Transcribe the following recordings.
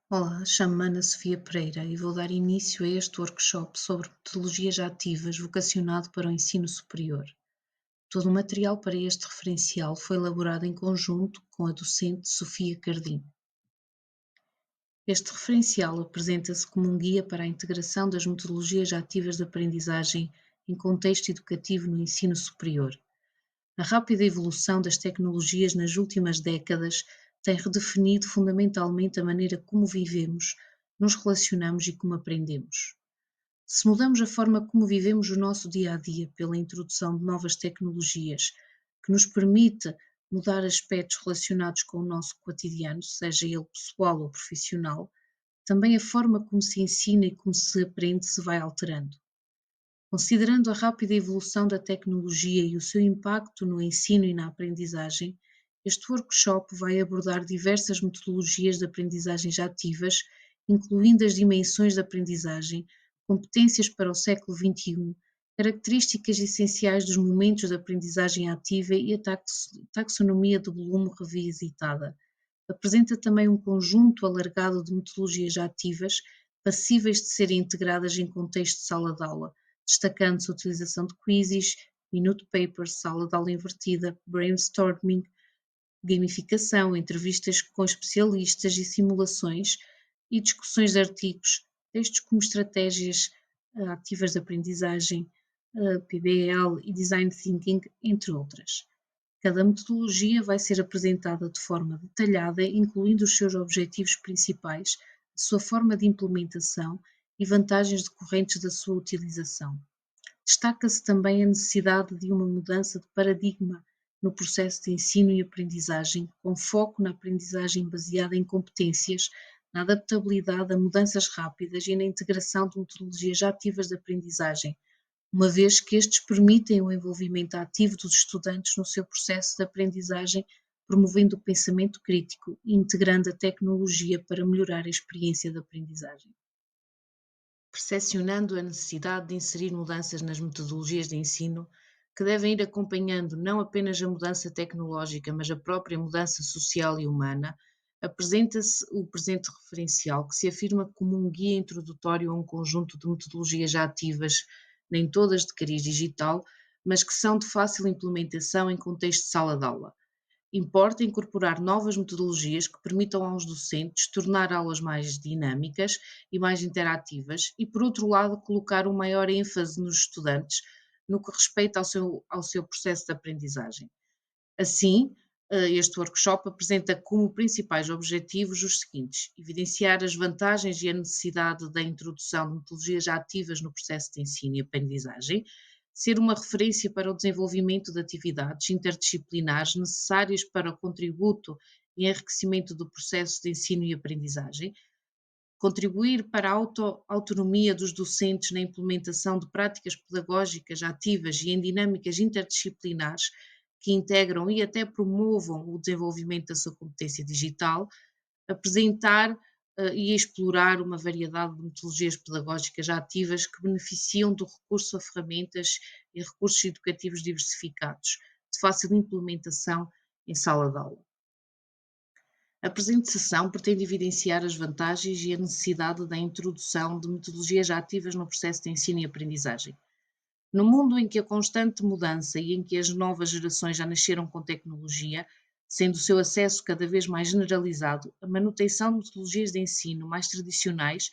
Olá, chamo-me Ana Sofia Pereira e vou dar início a este workshop sobre metodologias ativas vocacionado para o ensino superior. Todo o material para este referencial foi elaborado em conjunto com a docente Sofia Cardim. Este referencial apresenta-se como um guia para a integração das metodologias ativas de aprendizagem em contexto educativo no ensino superior. A rápida evolução das tecnologias nas últimas décadas tem redefinido fundamentalmente a maneira como vivemos, nos relacionamos e como aprendemos. Se mudamos a forma como vivemos o nosso dia a dia pela introdução de novas tecnologias, que nos permite mudar aspectos relacionados com o nosso cotidiano, seja ele pessoal ou profissional, também a forma como se ensina e como se aprende se vai alterando. Considerando a rápida evolução da tecnologia e o seu impacto no ensino e na aprendizagem, este workshop vai abordar diversas metodologias de aprendizagens ativas, incluindo as dimensões da aprendizagem, competências para o século XXI, características essenciais dos momentos de aprendizagem ativa e a taxonomia de Bloom revisitada. Apresenta também um conjunto alargado de metodologias ativas passíveis de serem integradas em contexto de sala de aula, destacando-se a utilização de quizzes, minute papers, sala de aula invertida, brainstorming, gamificação, entrevistas com especialistas e simulações e discussões de artigos, textos como estratégias ativas de aprendizagem, PBL e design thinking, entre outras. Cada metodologia vai ser apresentada de forma detalhada, incluindo os seus objetivos principais, a sua forma de implementação e vantagens decorrentes da sua utilização. Destaca-se também a necessidade de uma mudança de paradigma no processo de ensino e aprendizagem, com foco na aprendizagem baseada em competências, na adaptabilidade a mudanças rápidas e na integração de metodologias ativas de aprendizagem, uma vez que estes permitem o envolvimento ativo dos estudantes no seu processo de aprendizagem, promovendo o pensamento crítico e integrando a tecnologia para melhorar a experiência de aprendizagem. Percepcionando a necessidade de inserir mudanças nas metodologias de ensino, que devem ir acompanhando não apenas a mudança tecnológica, mas a própria mudança social e humana, apresenta-se o presente referencial, que se afirma como um guia introdutório a um conjunto de metodologias já ativas, nem todas de cariz digital, mas que são de fácil implementação em contexto de sala de aula. Importa incorporar novas metodologias que permitam aos docentes tornar aulas mais dinâmicas e mais interativas e, por outro lado, colocar um maior ênfase nos estudantes no que respeita ao seu processo de aprendizagem. Assim, este workshop apresenta como principais objetivos os seguintes: evidenciar as vantagens e a necessidade da introdução de metodologias ativas no processo de ensino e aprendizagem, ser uma referência para o desenvolvimento de atividades interdisciplinares necessárias para o contributo e enriquecimento do processo de ensino e aprendizagem, contribuir para a autonomia dos docentes na implementação de práticas pedagógicas ativas e em dinâmicas interdisciplinares que integram e até promovam o desenvolvimento da sua competência digital, apresentar e explorar uma variedade de metodologias pedagógicas ativas que beneficiam do recurso a ferramentas e recursos educativos diversificados, de fácil implementação em sala de aula. A presente sessão pretende evidenciar as vantagens e a necessidade da introdução de metodologias ativas no processo de ensino e aprendizagem. No mundo em que a constante mudança e em que as novas gerações já nasceram com tecnologia, sendo o seu acesso cada vez mais generalizado, a manutenção de metodologias de ensino mais tradicionais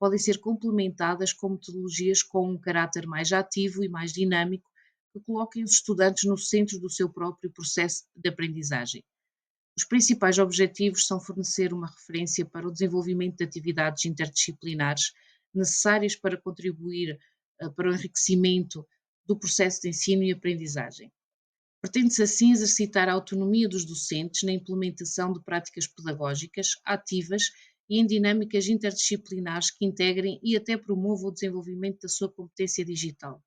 podem ser complementadas com metodologias com um caráter mais ativo e mais dinâmico que coloquem os estudantes no centro do seu próprio processo de aprendizagem. Os principais objetivos são fornecer uma referência para o desenvolvimento de atividades interdisciplinares necessárias para contribuir para o enriquecimento do processo de ensino e aprendizagem. Pretende-se assim exercitar a autonomia dos docentes na implementação de práticas pedagógicas ativas e em dinâmicas interdisciplinares que integrem e até promovam o desenvolvimento da sua competência digital.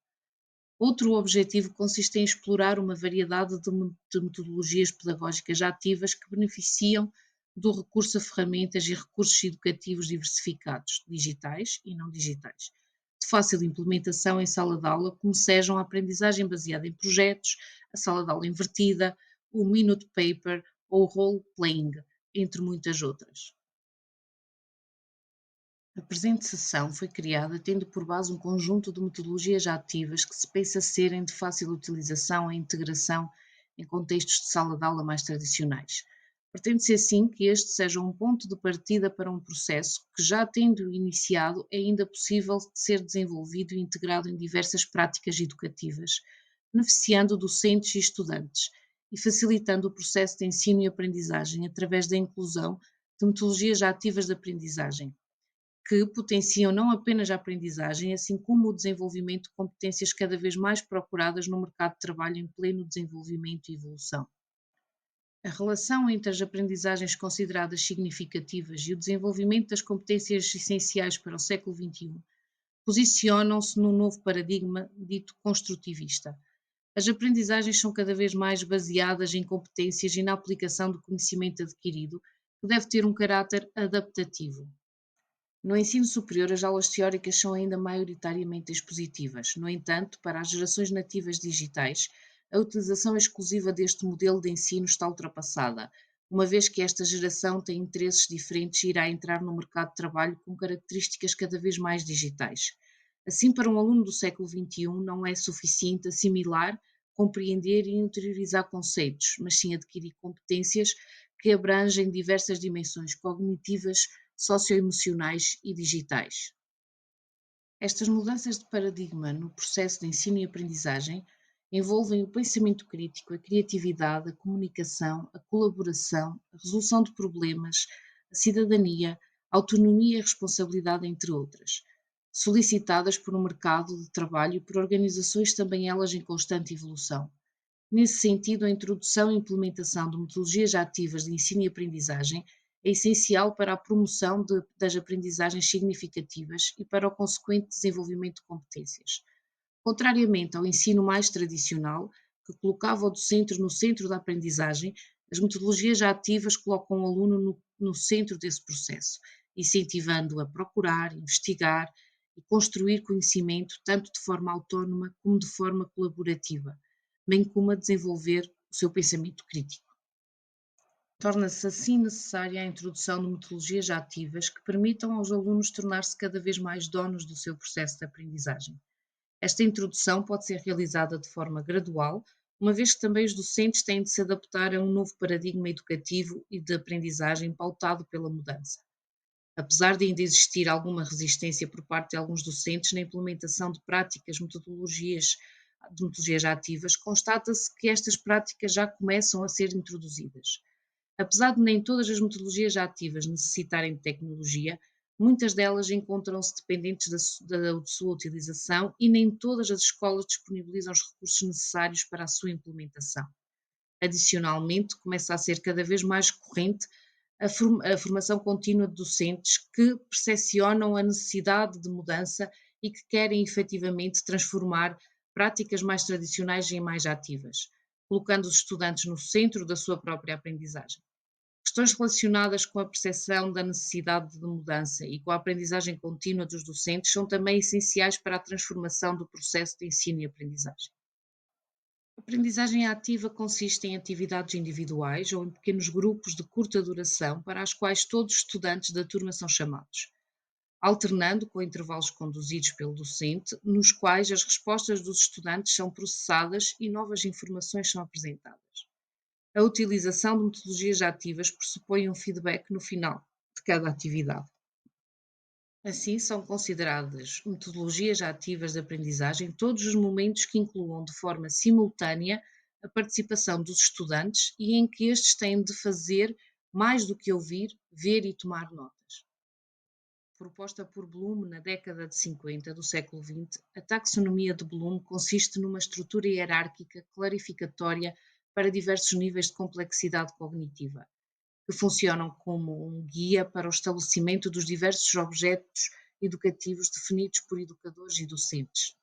Outro objetivo consiste em explorar uma variedade de metodologias pedagógicas ativas que beneficiam do recurso a ferramentas e recursos educativos diversificados, digitais e não digitais, de fácil implementação em sala de aula, como sejam a aprendizagem baseada em projetos, a sala de aula invertida, o minute paper ou o role playing, entre muitas outras. A presente sessão foi criada tendo por base um conjunto de metodologias ativas que se pensa serem de fácil utilização e integração em contextos de sala de aula mais tradicionais. Pretende-se assim que este seja um ponto de partida para um processo que, já tendo iniciado, é ainda possível de ser desenvolvido e integrado em diversas práticas educativas, beneficiando docentes e estudantes e facilitando o processo de ensino e aprendizagem através da inclusão de metodologias ativas de aprendizagem que potenciam não apenas a aprendizagem, assim como o desenvolvimento de competências cada vez mais procuradas no mercado de trabalho em pleno desenvolvimento e evolução. A relação entre as aprendizagens consideradas significativas e o desenvolvimento das competências essenciais para o século XXI posicionam-se num novo paradigma dito construtivista. As aprendizagens são cada vez mais baseadas em competências e na aplicação do conhecimento adquirido, que deve ter um caráter adaptativo. No ensino superior, as aulas teóricas são ainda maioritariamente expositivas. No entanto, para as gerações nativas digitais, a utilização exclusiva deste modelo de ensino está ultrapassada, uma vez que esta geração tem interesses diferentes e irá entrar no mercado de trabalho com características cada vez mais digitais. Assim, para um aluno do século XXI, não é suficiente assimilar, compreender e interiorizar conceitos, mas sim adquirir competências que abrangem diversas dimensões cognitivas, socioemocionais e digitais. Estas mudanças de paradigma no processo de ensino e aprendizagem envolvem o pensamento crítico, a criatividade, a comunicação, a colaboração, a resolução de problemas, a cidadania, a autonomia e a responsabilidade, entre outras, solicitadas por um mercado de trabalho e por organizações também elas em constante evolução. Nesse sentido, a introdução e implementação de metodologias ativas de ensino e aprendizagem é essencial para a promoção das aprendizagens significativas e para o consequente desenvolvimento de competências. Contrariamente ao ensino mais tradicional, que colocava o docente no centro da aprendizagem, as metodologias ativas colocam o aluno no centro desse processo, incentivando-o a procurar, investigar e construir conhecimento tanto de forma autónoma como de forma colaborativa, bem como a desenvolver o seu pensamento crítico. Torna-se assim necessária a introdução de metodologias ativas que permitam aos alunos tornar-se cada vez mais donos do seu processo de aprendizagem. Esta introdução pode ser realizada de forma gradual, uma vez que também os docentes têm de se adaptar a um novo paradigma educativo e de aprendizagem pautado pela mudança. Apesar de ainda existir alguma resistência por parte de alguns docentes na implementação de metodologias ativas, constata-se que estas práticas já começam a ser introduzidas. Apesar de nem todas as metodologias ativas necessitarem de tecnologia, muitas delas encontram-se dependentes da sua utilização e nem todas as escolas disponibilizam os recursos necessários para a sua implementação. Adicionalmente, começa a ser cada vez mais corrente a formação contínua de docentes que percepcionam a necessidade de mudança e que querem efetivamente transformar práticas mais tradicionais em mais ativas, colocando os estudantes no centro da sua própria aprendizagem. Questões relacionadas com a percepção da necessidade de mudança e com a aprendizagem contínua dos docentes são também essenciais para a transformação do processo de ensino e aprendizagem. A aprendizagem ativa consiste em atividades individuais ou em pequenos grupos de curta duração para as quais todos os estudantes da turma são chamados, alternando com intervalos conduzidos pelo docente, nos quais as respostas dos estudantes são processadas e novas informações são apresentadas. A utilização de metodologias ativas pressupõe um feedback no final de cada atividade. Assim, são consideradas metodologias ativas de aprendizagem todos os momentos que incluam de forma simultânea a participação dos estudantes e em que estes têm de fazer mais do que ouvir, ver e tomar notas. Proposta por Bloom na década de 50 do século XX, a taxonomia de Bloom consiste numa estrutura hierárquica clarificatória para diversos níveis de complexidade cognitiva, que funcionam como um guia para o estabelecimento dos diversos objetos educativos definidos por educadores e docentes.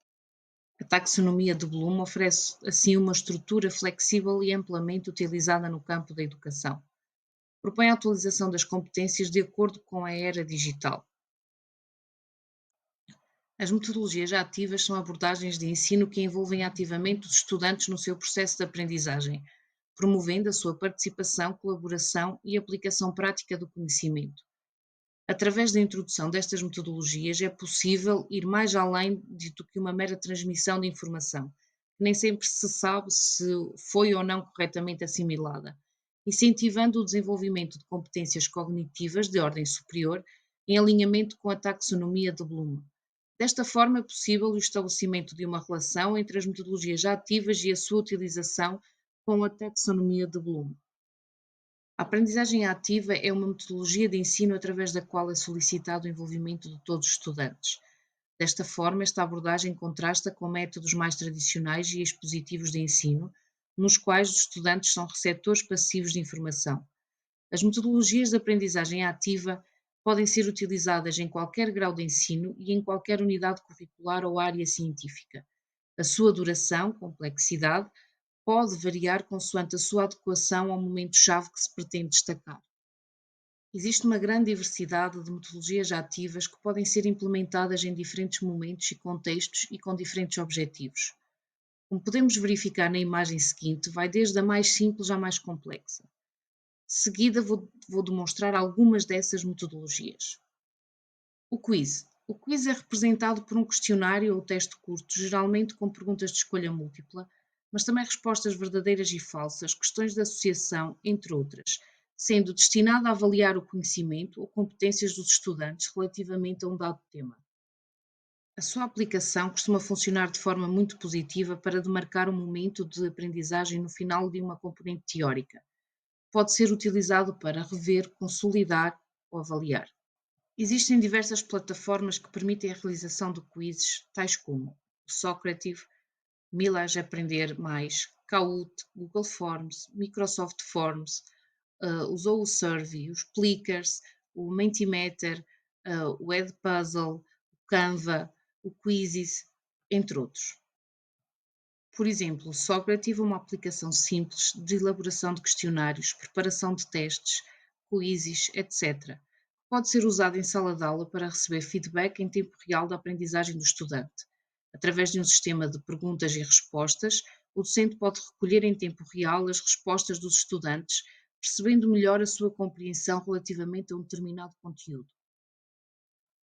A taxonomia de Bloom oferece, assim, uma estrutura flexível e amplamente utilizada no campo da educação. Propõe a atualização das competências de acordo com a era digital. As metodologias ativas são abordagens de ensino que envolvem ativamente os estudantes no seu processo de aprendizagem, promovendo a sua participação, colaboração e aplicação prática do conhecimento. Através da introdução destas metodologias é possível ir mais além do que uma mera transmissão de informação, que nem sempre se sabe se foi ou não corretamente assimilada, incentivando o desenvolvimento de competências cognitivas de ordem superior em alinhamento com a taxonomia de Bloom. Desta forma, é possível o estabelecimento de uma relação entre as metodologias ativas e a sua utilização com a taxonomia de Bloom. A aprendizagem ativa é uma metodologia de ensino através da qual é solicitado o envolvimento de todos os estudantes. Desta forma, esta abordagem contrasta com métodos mais tradicionais e expositivos de ensino, nos quais os estudantes são receptores passivos de informação. As metodologias de aprendizagem ativa podem ser utilizadas em qualquer grau de ensino e em qualquer unidade curricular ou área científica. A sua duração, complexidade, pode variar consoante a sua adequação ao momento-chave que se pretende destacar. Existe uma grande diversidade de metodologias ativas que podem ser implementadas em diferentes momentos e contextos e com diferentes objetivos. Como podemos verificar na imagem seguinte, vai desde a mais simples à mais complexa. De seguida, vou demonstrar algumas dessas metodologias. O quiz. O quiz é representado por um questionário ou texto curto, geralmente com perguntas de escolha múltipla, mas também respostas verdadeiras e falsas, questões de associação, entre outras, sendo destinado a avaliar o conhecimento ou competências dos estudantes relativamente a um dado tema. A sua aplicação costuma funcionar de forma muito positiva para demarcar um momento de aprendizagem no final de uma componente teórica. Pode ser utilizado para rever, consolidar ou avaliar. Existem diversas plataformas que permitem a realização de quizzes, tais como o Socrative, Milage Aprender Mais, Kahoot, Google Forms, Microsoft Forms, usou o Survey, os Plickers, o Mentimeter, o Edpuzzle, o Canva, o Quizzes, entre outros. Por exemplo, o Socrative é uma aplicação simples de elaboração de questionários, preparação de testes, quizzes, etc. Pode ser usado em sala de aula para receber feedback em tempo real da aprendizagem do estudante. Através de um sistema de perguntas e respostas, o docente pode recolher em tempo real as respostas dos estudantes, percebendo melhor a sua compreensão relativamente a um determinado conteúdo.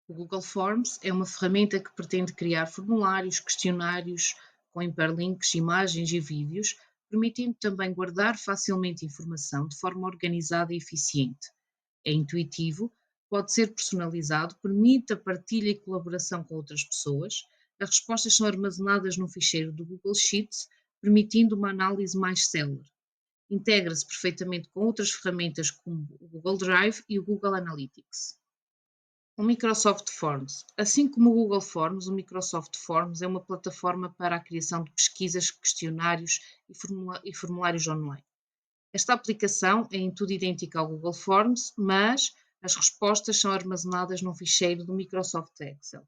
O Google Forms é uma ferramenta que pretende criar formulários, questionários com hiperlinks, imagens e vídeos, permitindo também guardar facilmente informação de forma organizada e eficiente. É intuitivo, pode ser personalizado, permite a partilha e colaboração com outras pessoas. As respostas são armazenadas num ficheiro do Google Sheets, permitindo uma análise mais célere. Integra-se perfeitamente com outras ferramentas como o Google Drive e o Google Analytics. O Microsoft Forms. Assim como o Google Forms, o Microsoft Forms é uma plataforma para a criação de pesquisas, questionários e formulários online. Esta aplicação é em tudo idêntica ao Google Forms, mas as respostas são armazenadas num ficheiro do Microsoft Excel.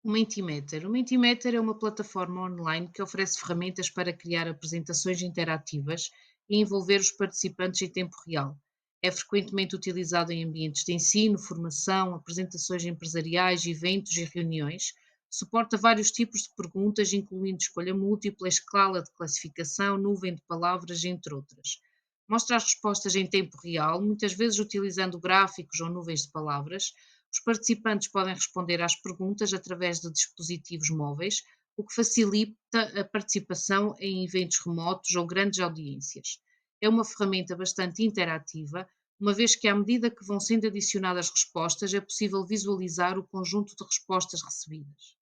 O Mentimeter. O Mentimeter é uma plataforma online que oferece ferramentas para criar apresentações interativas e envolver os participantes em tempo real. É frequentemente utilizado em ambientes de ensino, formação, apresentações empresariais, eventos e reuniões. Suporta vários tipos de perguntas, incluindo escolha múltipla, escala de classificação, nuvem de palavras, entre outras. Mostra as respostas em tempo real, muitas vezes utilizando gráficos ou nuvens de palavras. Os participantes podem responder às perguntas através de dispositivos móveis, o que facilita a participação em eventos remotos ou grandes audiências. É uma ferramenta bastante interativa, uma vez que, à medida que vão sendo adicionadas respostas, é possível visualizar o conjunto de respostas recebidas.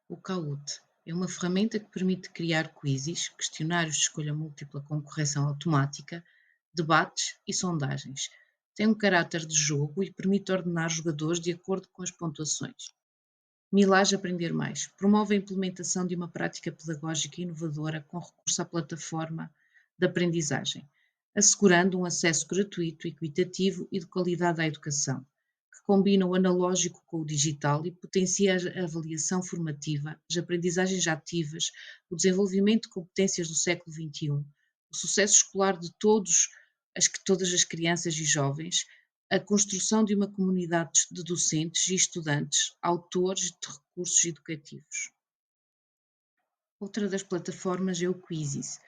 O Kahoot é uma ferramenta que permite criar quizzes, questionários de escolha múltipla com correção automática, debates e sondagens. Tem um caráter de jogo e permite ordenar jogadores de acordo com as pontuações. Milage Aprender Mais promove a implementação de uma prática pedagógica inovadora com recurso à plataforma de aprendizagem, assegurando um acesso gratuito, equitativo e de qualidade à educação, que combina o analógico com o digital e potencia a avaliação formativa, as aprendizagens ativas, o desenvolvimento de competências do século XXI, o sucesso escolar de todas as crianças e jovens, a construção de uma comunidade de docentes e estudantes, autores de recursos educativos. Outra das plataformas é o Quizzes.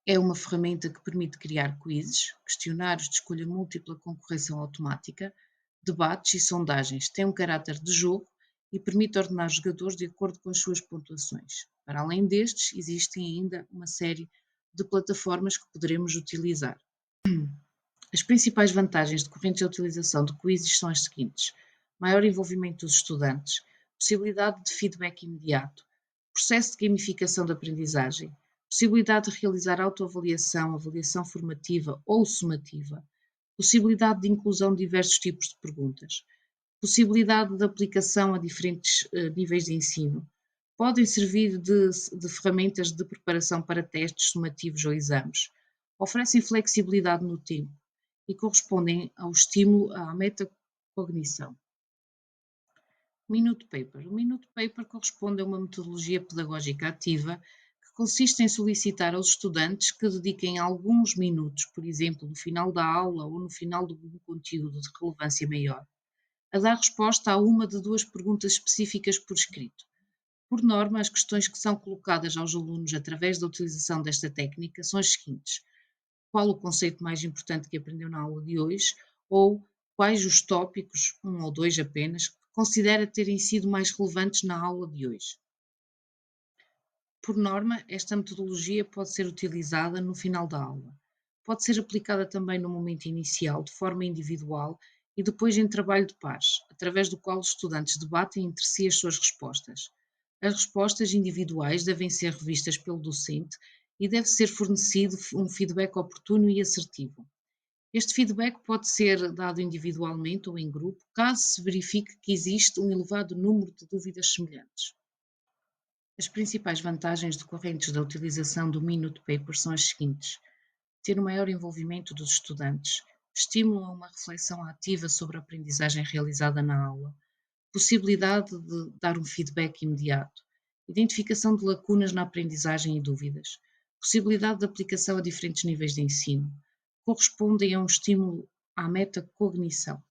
É uma ferramenta que permite criar quizzes, questionários de escolha múltipla com correção automática, debates e sondagens, tem um caráter de jogo e permite ordenar os jogadores de acordo com as suas pontuações. Para além destes, existem ainda uma série de plataformas que poderemos utilizar. As principais vantagens decorrentes da utilização de quizzes são as seguintes: maior envolvimento dos estudantes, possibilidade de feedback imediato, processo de gamificação da aprendizagem, possibilidade de realizar autoavaliação, avaliação formativa ou sumativa, possibilidade de inclusão de diversos tipos de perguntas, possibilidade de aplicação a diferentes níveis de ensino, podem servir de ferramentas de preparação para testes sumativos ou exames, oferecem flexibilidade no tempo e correspondem ao estímulo à metacognição. Minute Paper. O Minute Paper corresponde a uma metodologia pedagógica ativa que consiste em solicitar aos estudantes que dediquem alguns minutos, por exemplo, no final da aula ou no final de um conteúdo de relevância maior, a dar resposta a uma de duas perguntas específicas por escrito. Por norma, as questões que são colocadas aos alunos através da utilização desta técnica são as seguintes: qual o conceito mais importante que aprendeu na aula de hoje? Ou quais os tópicos, um ou dois apenas, que considera terem sido mais relevantes na aula de hoje? Por norma, esta metodologia pode ser utilizada no final da aula. Pode ser aplicada também no momento inicial, de forma individual, e depois em trabalho de pares, através do qual os estudantes debatem entre si as suas respostas. As respostas individuais devem ser revistas pelo docente e deve ser fornecido um feedback oportuno e assertivo. Este feedback pode ser dado individualmente ou em grupo, caso se verifique que existe um elevado número de dúvidas semelhantes. As principais vantagens decorrentes da utilização do Minute Paper são as seguintes: ter um maior envolvimento dos estudantes, estimula uma reflexão ativa sobre a aprendizagem realizada na aula, possibilidade de dar um feedback imediato, identificação de lacunas na aprendizagem e dúvidas, possibilidade de aplicação a diferentes níveis de ensino, correspondem a um estímulo à metacognição.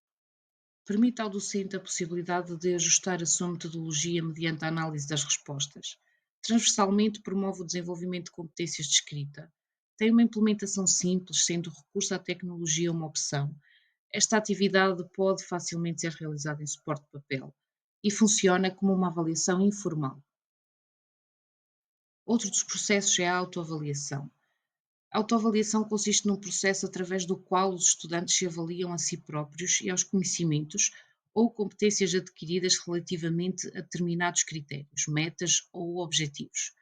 Permite ao docente a possibilidade de ajustar a sua metodologia mediante a análise das respostas. Transversalmente promove o desenvolvimento de competências de escrita. Tem uma implementação simples, sendo o recurso à tecnologia uma opção. Esta atividade pode facilmente ser realizada em suporte de papel e funciona como uma avaliação informal. Outro dos processos é a autoavaliação. A autoavaliação consiste num processo através do qual os estudantes se avaliam a si próprios e aos conhecimentos ou competências adquiridas relativamente a determinados critérios, metas ou objetivos,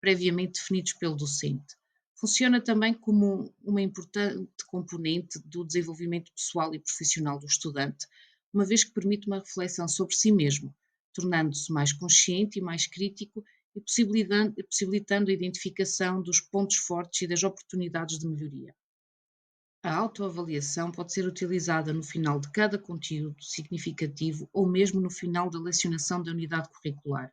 previamente definidos pelo docente. Funciona também como uma importante componente do desenvolvimento pessoal e profissional do estudante, uma vez que permite uma reflexão sobre si mesmo, tornando-se mais consciente e mais crítico e possibilitando a identificação dos pontos fortes e das oportunidades de melhoria. A autoavaliação pode ser utilizada no final de cada conteúdo significativo ou mesmo no final da lecionação da unidade curricular.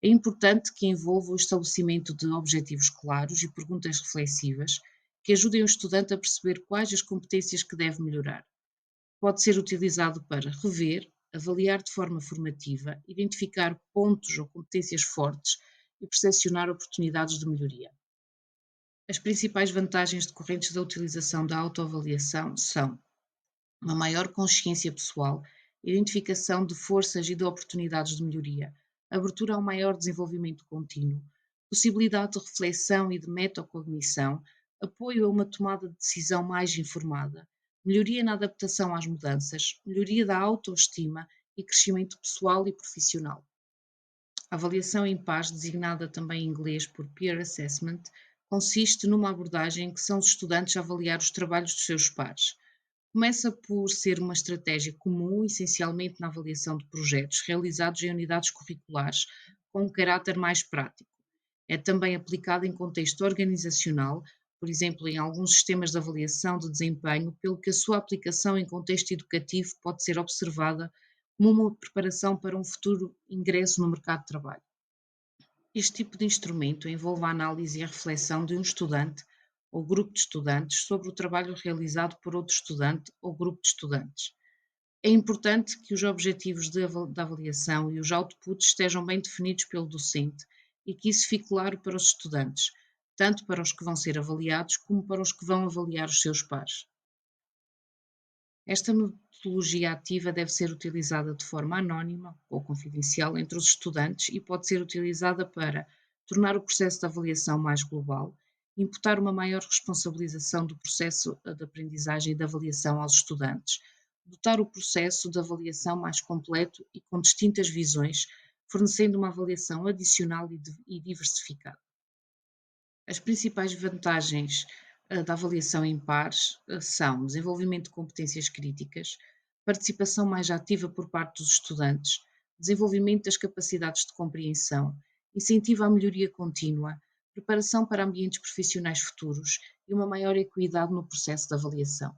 É importante que envolva o estabelecimento de objetivos claros e perguntas reflexivas que ajudem o estudante a perceber quais as competências que deve melhorar. Pode ser utilizado para rever, avaliar de forma formativa, identificar pontos ou competências fortes e percepcionar oportunidades de melhoria. As principais vantagens decorrentes da utilização da autoavaliação são uma maior consciência pessoal, identificação de forças e de oportunidades de melhoria, abertura a um maior desenvolvimento contínuo, possibilidade de reflexão e de metacognição, apoio a uma tomada de decisão mais informada, melhoria na adaptação às mudanças, melhoria da autoestima e crescimento pessoal e profissional. A avaliação em pares, designada também em inglês por Peer Assessment, consiste numa abordagem em que são os estudantes a avaliar os trabalhos dos seus pares. Começa por ser uma estratégia comum, essencialmente na avaliação de projetos realizados em unidades curriculares, com um caráter mais prático. É também aplicada em contexto organizacional, por exemplo, em alguns sistemas de avaliação de desempenho, pelo que a sua aplicação em contexto educativo pode ser observada como uma preparação para um futuro ingresso no mercado de trabalho. Este tipo de instrumento envolve a análise e a reflexão de um estudante ou grupo de estudantes sobre o trabalho realizado por outro estudante ou grupo de estudantes. É importante que os objetivos da avaliação e os outputs estejam bem definidos pelo docente e que isso fique claro para os estudantes, tanto para os que vão ser avaliados como para os que vão avaliar os seus pares. Esta metodologia ativa deve ser utilizada de forma anónima ou confidencial entre os estudantes e pode ser utilizada para tornar o processo de avaliação mais global, imputar uma maior responsabilização do processo de aprendizagem e de avaliação aos estudantes, dotar o processo de avaliação mais completo e com distintas visões, fornecendo uma avaliação adicional e diversificada. As principais vantagens da avaliação em pares são desenvolvimento de competências críticas, participação mais ativa por parte dos estudantes, desenvolvimento das capacidades de compreensão, incentivo à melhoria contínua, preparação para ambientes profissionais futuros e uma maior equidade no processo de avaliação.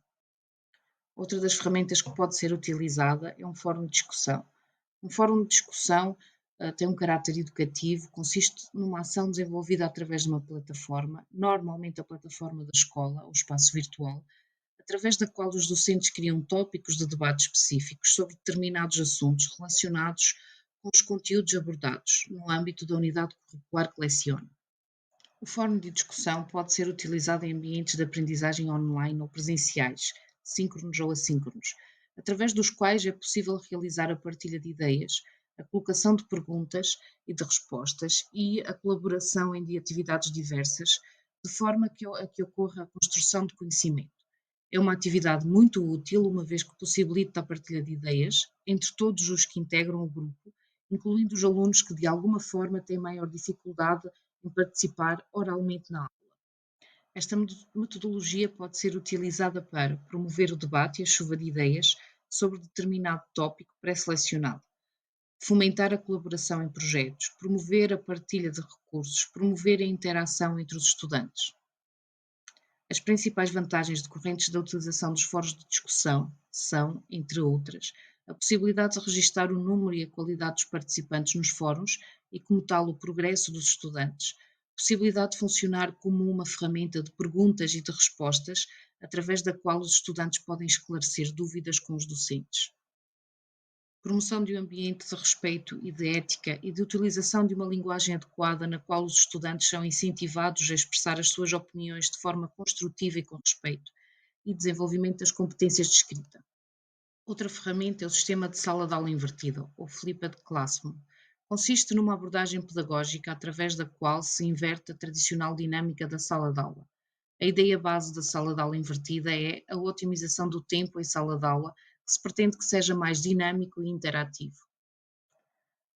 Outra das ferramentas que pode ser utilizada é um fórum de discussão. Um fórum de discussão tem um caráter educativo, consiste numa ação desenvolvida através de uma plataforma, normalmente a plataforma da escola, o espaço virtual, através da qual os docentes criam tópicos de debate específicos sobre determinados assuntos relacionados com os conteúdos abordados no âmbito da unidade curricular que leciona. O fórum de discussão pode ser utilizado em ambientes de aprendizagem online ou presenciais, síncronos ou assíncronos, através dos quais é possível realizar a partilha de ideias, a colocação de perguntas e de respostas e a colaboração em atividades diversas, de forma a que ocorra a construção de conhecimento. É uma atividade muito útil, uma vez que possibilita a partilha de ideias entre todos os que integram o grupo, incluindo os alunos que de alguma forma têm maior dificuldade em participar oralmente na aula. Esta metodologia pode ser utilizada para promover o debate e a chuva de ideias sobre determinado tópico pré-selecionado, fomentar a colaboração em projetos, promover a partilha de recursos, promover a interação entre os estudantes. As principais vantagens decorrentes da utilização dos fóruns de discussão são, entre outras, a possibilidade de registar o número e a qualidade dos participantes nos fóruns e, como tal, o progresso dos estudantes, possibilidade de funcionar como uma ferramenta de perguntas e de respostas, através da qual os estudantes podem esclarecer dúvidas com os docentes. Promoção de um ambiente de respeito e de ética e de utilização de uma linguagem adequada na qual os estudantes são incentivados a expressar as suas opiniões de forma construtiva e com respeito, e desenvolvimento das competências de escrita. Outra ferramenta é o sistema de sala de aula invertida, ou Flipped Classroom. Consiste numa abordagem pedagógica através da qual se inverte a tradicional dinâmica da sala de aula. A ideia base da sala de aula invertida é a otimização do tempo em sala de aula, que se pretende que seja mais dinâmico e interativo.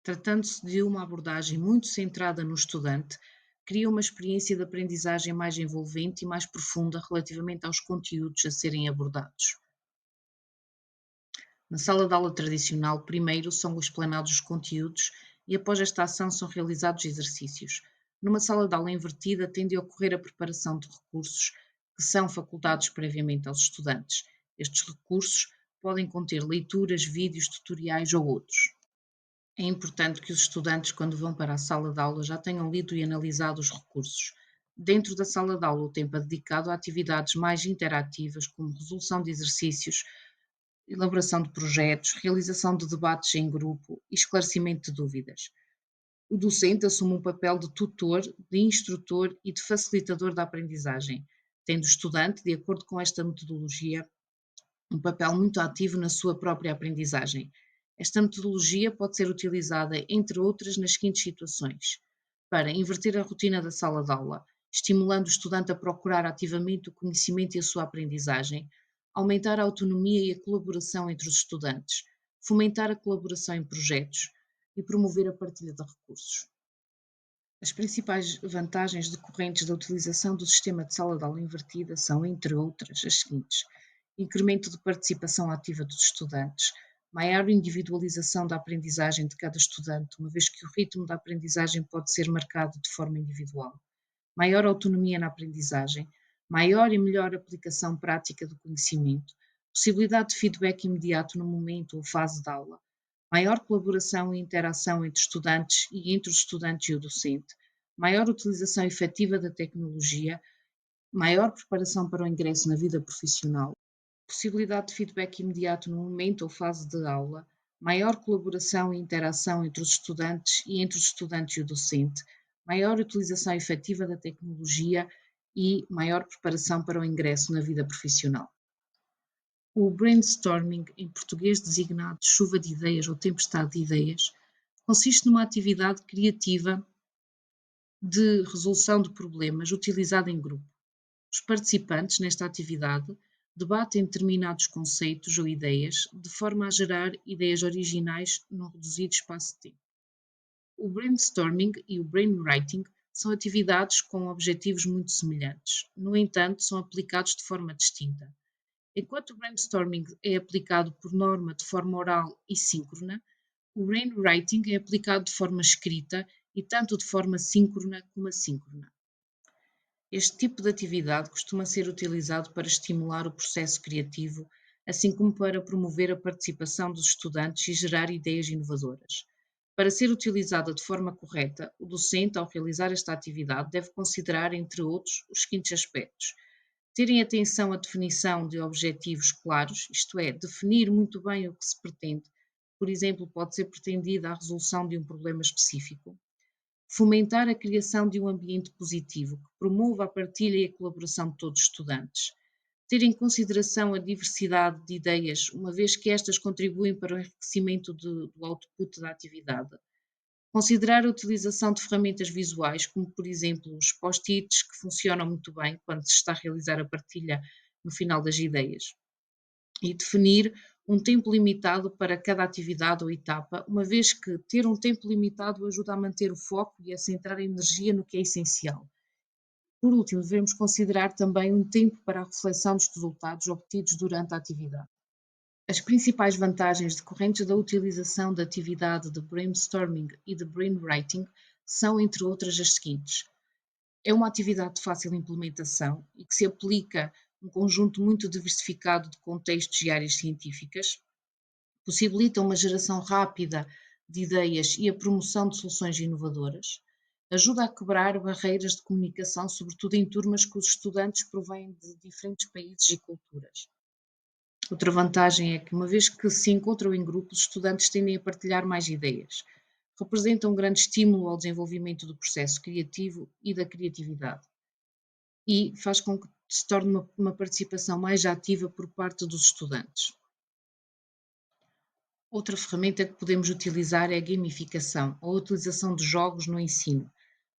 Tratando-se de uma abordagem muito centrada no estudante, cria uma experiência de aprendizagem mais envolvente e mais profunda relativamente aos conteúdos a serem abordados. Na sala de aula tradicional, primeiro são explanados os conteúdos e após esta ação são realizados exercícios. Numa sala de aula invertida, tende a ocorrer a preparação de recursos que são facultados previamente aos estudantes. Estes recursos podem conter leituras, vídeos, tutoriais ou outros. É importante que os estudantes, quando vão para a sala de aula, já tenham lido e analisado os recursos. Dentro da sala de aula, o tempo é dedicado a atividades mais interativas, como resolução de exercícios, elaboração de projetos, realização de debates em grupo e esclarecimento de dúvidas. O docente assume um papel de tutor, de instrutor e de facilitador da aprendizagem, tendo o estudante, de acordo com esta metodologia, um papel muito ativo na sua própria aprendizagem. Esta metodologia pode ser utilizada, entre outras, nas seguintes situações: para inverter a rotina da sala de aula, estimulando o estudante a procurar ativamente o conhecimento e a sua aprendizagem, aumentar a autonomia e a colaboração entre os estudantes, fomentar a colaboração em projetos e promover a partilha de recursos. As principais vantagens decorrentes da utilização do sistema de sala de aula invertida são, entre outras, as seguintes: incremento de participação ativa dos estudantes, maior individualização da aprendizagem de cada estudante, uma vez que o ritmo da aprendizagem pode ser marcado de forma individual, maior autonomia na aprendizagem, maior e melhor aplicação prática do conhecimento, possibilidade de feedback imediato no momento ou fase da aula, maior colaboração e interação entre estudantes e entre os estudantes e o docente, maior utilização efetiva da tecnologia, maior preparação para o ingresso na vida profissional, possibilidade de feedback imediato no momento ou fase de aula, maior colaboração e interação entre os estudantes e entre os estudantes e o docente, maior utilização efetiva da tecnologia e maior preparação para o ingresso na vida profissional. O brainstorming, em português designado chuva de ideias ou tempestade de ideias, consiste numa atividade criativa de resolução de problemas utilizada em grupo. Os participantes nesta atividade debatem determinados conceitos ou ideias de forma a gerar ideias originais num reduzido espaço de tempo. O brainstorming e o brainwriting são atividades com objetivos muito semelhantes, no entanto, são aplicados de forma distinta. Enquanto o brainstorming é aplicado por norma de forma oral e síncrona, o brainwriting é aplicado de forma escrita e tanto de forma síncrona como assíncrona. Este tipo de atividade costuma ser utilizado para estimular o processo criativo, assim como para promover a participação dos estudantes e gerar ideias inovadoras. Para ser utilizada de forma correta, o docente, ao realizar esta atividade, deve considerar, entre outros, os seguintes aspectos: terem atenção à definição de objetivos claros, isto é, definir muito bem o que se pretende. Por exemplo, pode ser pretendida a resolução de um problema específico. Fomentar a criação de um ambiente positivo que promova a partilha e a colaboração de todos os estudantes. Ter em consideração a diversidade de ideias, uma vez que estas contribuem para o enriquecimento do output da atividade. Considerar a utilização de ferramentas visuais, como por exemplo os post-its, que funcionam muito bem quando se está a realizar a partilha no final das ideias. E definir um tempo limitado para cada atividade ou etapa, uma vez que ter um tempo limitado ajuda a manter o foco e a centrar a energia no que é essencial. Por último, devemos considerar também um tempo para a reflexão dos resultados obtidos durante a atividade. As principais vantagens decorrentes da utilização da atividade de brainstorming e de brainwriting são, entre outras, as seguintes: é uma atividade de fácil implementação e que se aplica a um conjunto muito diversificado de contextos e áreas científicas, possibilita uma geração rápida de ideias e a promoção de soluções inovadoras, ajuda a quebrar barreiras de comunicação, sobretudo em turmas que os estudantes provêm de diferentes países e culturas. Outra vantagem é que, uma vez que se encontram em grupo, os estudantes tendem a partilhar mais ideias. Representa um grande estímulo ao desenvolvimento do processo criativo e da criatividade. E faz com que se torne uma participação mais ativa por parte dos estudantes. Outra ferramenta que podemos utilizar é a gamificação, ou a utilização de jogos no ensino,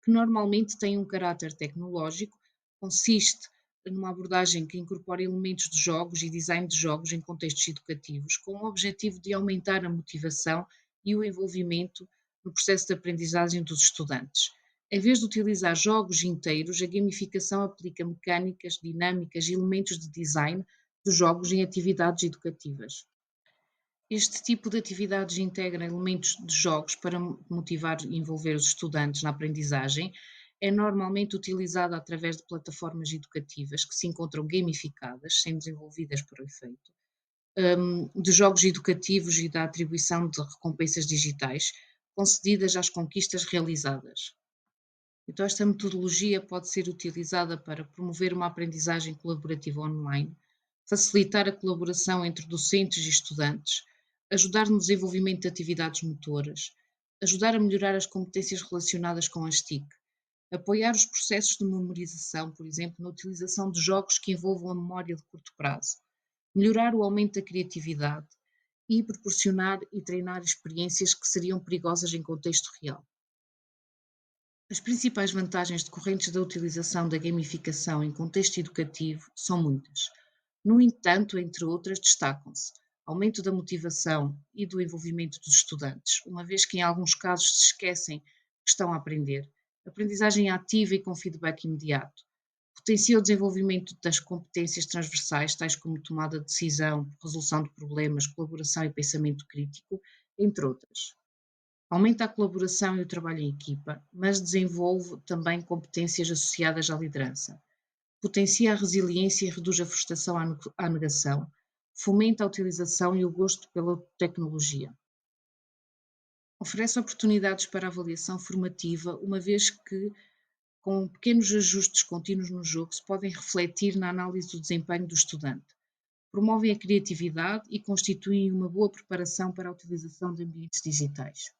que normalmente tem um caráter tecnológico, consiste numa abordagem que incorpora elementos de jogos e design de jogos em contextos educativos, com o objetivo de aumentar a motivação e o envolvimento no processo de aprendizagem dos estudantes. Em vez de utilizar jogos inteiros, a gamificação aplica mecânicas, dinâmicas e elementos de design dos jogos em atividades educativas. Este tipo de atividades integra elementos de jogos para motivar e envolver os estudantes na aprendizagem. É normalmente utilizada através de plataformas educativas que se encontram gamificadas, sendo desenvolvidas por efeito, de jogos educativos e da atribuição de recompensas digitais concedidas às conquistas realizadas. Então, esta metodologia pode ser utilizada para promover uma aprendizagem colaborativa online, facilitar a colaboração entre docentes e estudantes, ajudar no desenvolvimento de atividades motoras, ajudar a melhorar as competências relacionadas com as TIC, apoiar os processos de memorização, por exemplo, na utilização de jogos que envolvam a memória de curto prazo, melhorar o aumento da criatividade e proporcionar e treinar experiências que seriam perigosas em contexto real. As principais vantagens decorrentes da utilização da gamificação em contexto educativo são muitas. No entanto, entre outras, destacam-se aumento da motivação e do envolvimento dos estudantes, uma vez que em alguns casos se esquecem que estão a aprender, aprendizagem ativa e com feedback imediato, potencia o desenvolvimento das competências transversais, tais como tomada de decisão, resolução de problemas, colaboração e pensamento crítico, entre outras. Aumenta a colaboração e o trabalho em equipa, mas desenvolve também competências associadas à liderança. Potencia a resiliência e reduz a frustração à negação. Fomenta a utilização e o gosto pela tecnologia. Oferece oportunidades para avaliação formativa, uma vez que, com pequenos ajustes contínuos no jogo, se podem refletir na análise do desempenho do estudante. Promovem a criatividade e constituem uma boa preparação para a utilização de ambientes digitais.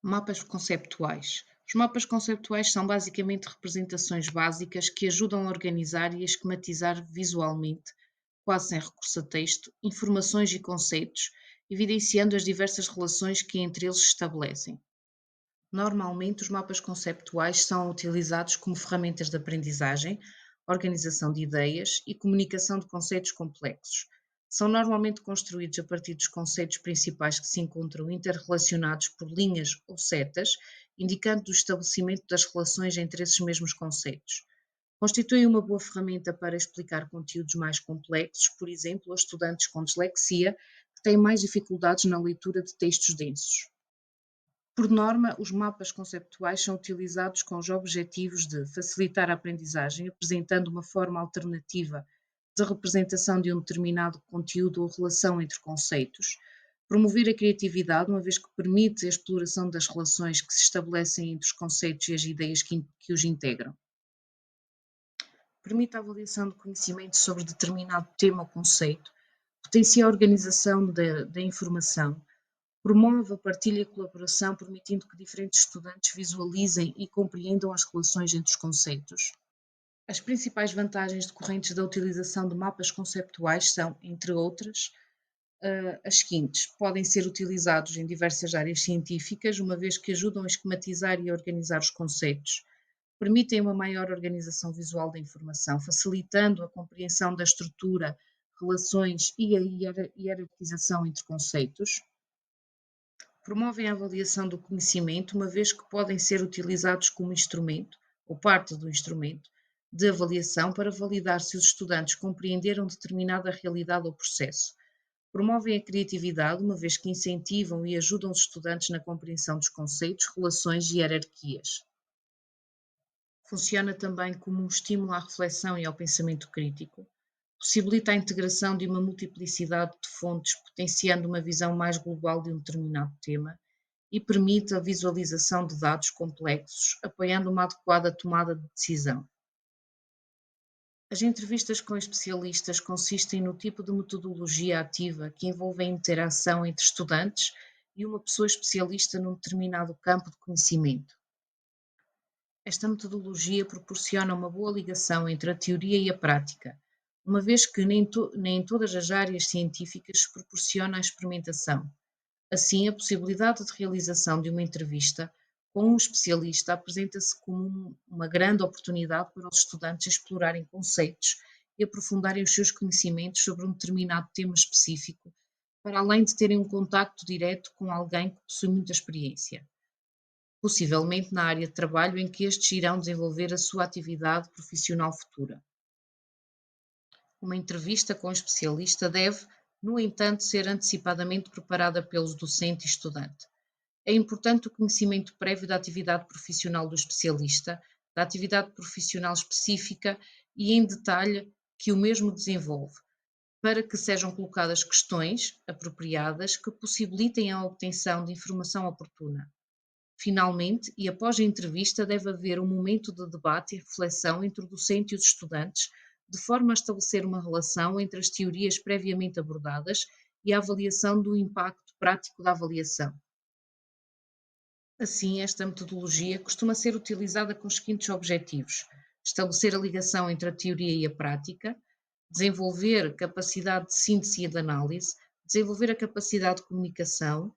Mapas conceptuais. Os mapas conceptuais são basicamente representações básicas que ajudam a organizar e a esquematizar visualmente quase sem recurso a texto, informações e conceitos, evidenciando as diversas relações que entre eles se estabelecem. Normalmente, os mapas conceptuais são utilizados como ferramentas de aprendizagem, organização de ideias e comunicação de conceitos complexos. São normalmente construídos a partir dos conceitos principais que se encontram interrelacionados por linhas ou setas, indicando o estabelecimento das relações entre esses mesmos conceitos. Constituem uma boa ferramenta para explicar conteúdos mais complexos, por exemplo, a estudantes com dislexia, que têm mais dificuldades na leitura de textos densos. Por norma, os mapas conceptuais são utilizados com os objetivos de facilitar a aprendizagem, apresentando uma forma alternativa de representação de um determinado conteúdo ou relação entre conceitos, promover a criatividade, uma vez que permite a exploração das relações que se estabelecem entre os conceitos e as ideias que os integram, permite a avaliação de conhecimento sobre determinado tema ou conceito, potencia a organização da informação, promove a partilha e a colaboração, permitindo que diferentes estudantes visualizem e compreendam as relações entre os conceitos. As principais vantagens decorrentes da utilização de mapas conceptuais são, entre outras, as seguintes: podem ser utilizados em diversas áreas científicas, uma vez que ajudam a esquematizar e a organizar os conceitos, permitem uma maior organização visual da informação, facilitando a compreensão da estrutura, relações e a hierarquização entre conceitos. Promovem a avaliação do conhecimento, uma vez que podem ser utilizados como instrumento, ou parte do instrumento, de avaliação para validar se os estudantes compreenderam determinada realidade ou processo. Promovem a criatividade, uma vez que incentivam e ajudam os estudantes na compreensão dos conceitos, relações e hierarquias. Funciona também como um estímulo à reflexão e ao pensamento crítico. Possibilita a integração de uma multiplicidade de fontes, potenciando uma visão mais global de um determinado tema, e permite a visualização de dados complexos, apoiando uma adequada tomada de decisão. As entrevistas com especialistas consistem no tipo de metodologia ativa que envolve a interação entre estudantes e uma pessoa especialista num determinado campo de conhecimento. Esta metodologia proporciona uma boa ligação entre a teoria e a prática, uma vez que nem em todas as áreas científicas se proporciona a experimentação. Assim, a possibilidade de realização de uma entrevista com um especialista apresenta-se como uma grande oportunidade para os estudantes explorarem conceitos e aprofundarem os seus conhecimentos sobre um determinado tema específico, para além de terem um contacto direto com alguém que possui muita experiência, possivelmente na área de trabalho em que estes irão desenvolver a sua atividade profissional futura. Uma entrevista com um especialista deve, no entanto, ser antecipadamente preparada pelos docente e estudante. É importante o conhecimento prévio da atividade profissional do especialista, da atividade profissional específica e em detalhe que o mesmo desenvolve, para que sejam colocadas questões apropriadas que possibilitem a obtenção de informação oportuna. Finalmente, e após a entrevista, deve haver um momento de debate e reflexão entre o docente e os estudantes, de forma a estabelecer uma relação entre as teorias previamente abordadas e a avaliação do impacto prático da avaliação. Assim, esta metodologia costuma ser utilizada com os seguintes objetivos: estabelecer a ligação entre a teoria e a prática, desenvolver capacidade de síntese e de análise, desenvolver a capacidade de comunicação,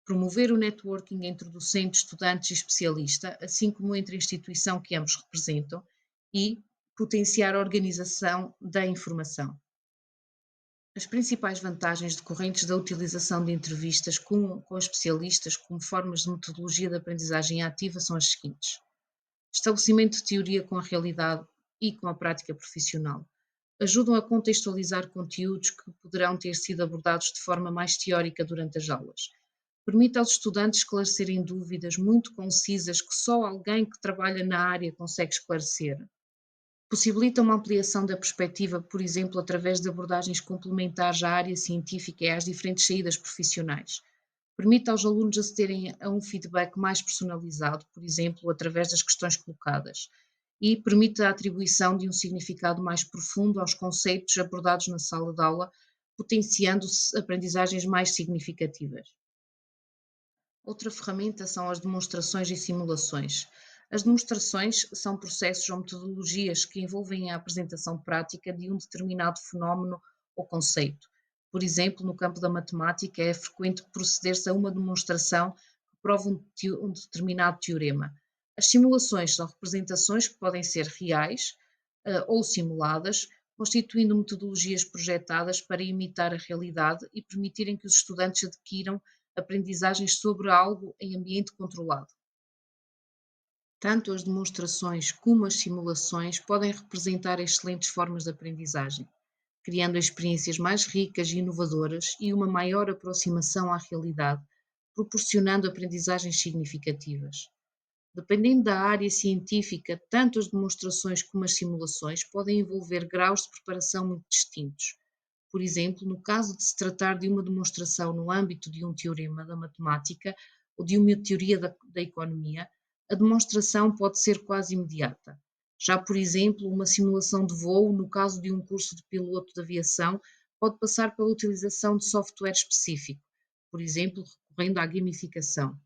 promover o networking entre o docente, estudantes e especialista, assim como entre a instituição que ambos representam, e potenciar a organização da informação. As principais vantagens decorrentes da utilização de entrevistas com especialistas como formas de metodologia de aprendizagem ativa são as seguintes: estabelecimento de teoria com a realidade e com a prática profissional. Ajudam a contextualizar conteúdos que poderão ter sido abordados de forma mais teórica durante as aulas. Permite aos estudantes esclarecerem dúvidas muito concisas que só alguém que trabalha na área consegue esclarecer. Possibilita uma ampliação da perspectiva, por exemplo, através de abordagens complementares à área científica e às diferentes saídas profissionais. Permite aos alunos acederem a um feedback mais personalizado, por exemplo, através das questões colocadas, e permite a atribuição de um significado mais profundo aos conceitos abordados na sala de aula, potenciando-se aprendizagens mais significativas. Outra ferramenta são as demonstrações e simulações. As demonstrações são processos ou metodologias que envolvem a apresentação prática de um determinado fenómeno ou conceito. Por exemplo, no campo da matemática, é frequente proceder-se a uma demonstração que prova um determinado teorema. As simulações são representações que podem ser reais, ou simuladas, constituindo metodologias projetadas para imitar a realidade e permitirem que os estudantes adquiram aprendizagens sobre algo em ambiente controlado. Tanto as demonstrações como as simulações podem representar excelentes formas de aprendizagem, criando experiências mais ricas e inovadoras e uma maior aproximação à realidade, proporcionando aprendizagens significativas. Dependendo da área científica, tanto as demonstrações como as simulações podem envolver graus de preparação muito distintos. Por exemplo, no caso de se tratar de uma demonstração no âmbito de um teorema da matemática ou de uma teoria da economia, a demonstração pode ser quase imediata. Já, por exemplo, uma simulação de voo, no caso de um curso de piloto de aviação, pode passar pela utilização de software específico, por exemplo, recorrendo à gamificação,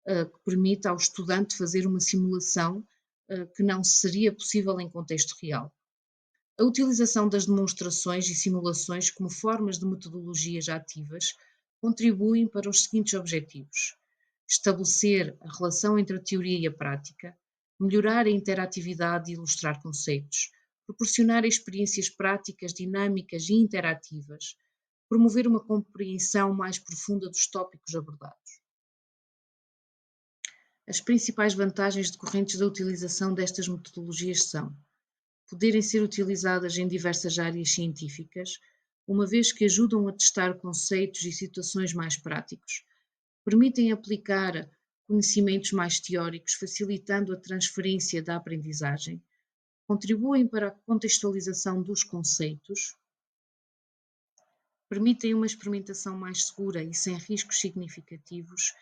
que permite ao estudante fazer uma simulação que não seria possível em contexto real. A utilização das demonstrações e simulações como formas de metodologias ativas contribuem para os seguintes objetivos: estabelecer a relação entre a teoria e a prática, melhorar a interatividade e ilustrar conceitos, proporcionar experiências práticas dinâmicas e interativas, promover uma compreensão mais profunda dos tópicos abordados. As principais vantagens decorrentes da utilização destas metodologias são: poderem ser utilizadas em diversas áreas científicas, uma vez que ajudam a testar conceitos e situações mais práticos, permitem aplicar conhecimentos mais teóricos, facilitando a transferência da aprendizagem, contribuem para a contextualização dos conceitos, permitem uma experimentação mais segura e sem riscos significativos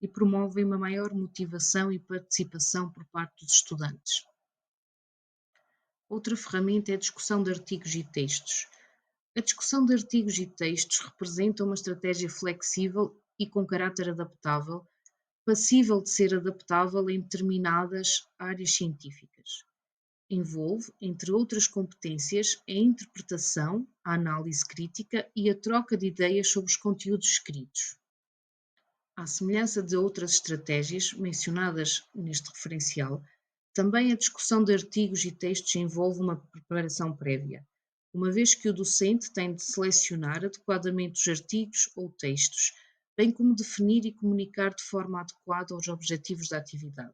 e promovem uma maior motivação e participação por parte dos estudantes. Outra ferramenta é a discussão de artigos e textos. A discussão de artigos e textos representa uma estratégia flexível e com caráter adaptável, passível de ser adaptável em determinadas áreas científicas. Envolve, entre outras competências, a interpretação, a análise crítica e a troca de ideias sobre os conteúdos escritos. À semelhança de outras estratégias mencionadas neste referencial, também a discussão de artigos e textos envolve uma preparação prévia, uma vez que o docente tem de selecionar adequadamente os artigos ou textos, bem como definir e comunicar de forma adequada aos objetivos da atividade.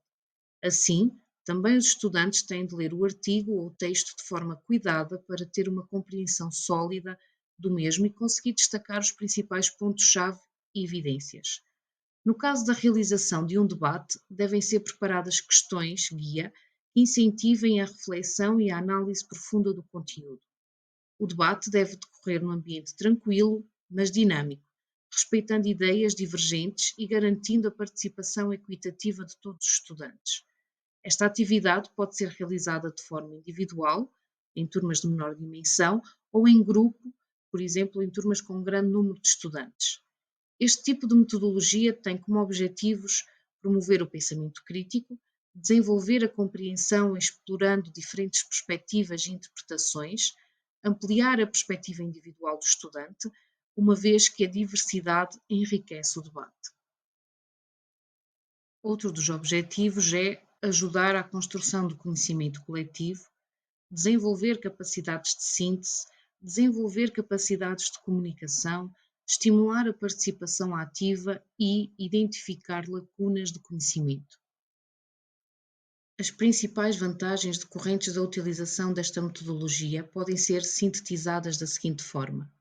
Assim, também os estudantes têm de ler o artigo ou o texto de forma cuidada para ter uma compreensão sólida do mesmo e conseguir destacar os principais pontos-chave e evidências. No caso da realização de um debate, devem ser preparadas questões guia que incentivem a reflexão e a análise profunda do conteúdo. O debate deve decorrer num ambiente tranquilo, mas dinâmico, respeitando ideias divergentes e garantindo a participação equitativa de todos os estudantes. Esta atividade pode ser realizada de forma individual, em turmas de menor dimensão, ou em grupo, por exemplo, em turmas com um grande número de estudantes. Este tipo de metodologia tem como objetivos promover o pensamento crítico, desenvolver a compreensão explorando diferentes perspectivas e interpretações, ampliar a perspectiva individual do estudante, uma vez que a diversidade enriquece o debate. Outro dos objetivos é ajudar à construção do conhecimento coletivo, desenvolver capacidades de síntese, desenvolver capacidades de comunicação, estimular a participação ativa e identificar lacunas de conhecimento. As principais vantagens decorrentes da utilização desta metodologia podem ser sintetizadas da seguinte forma: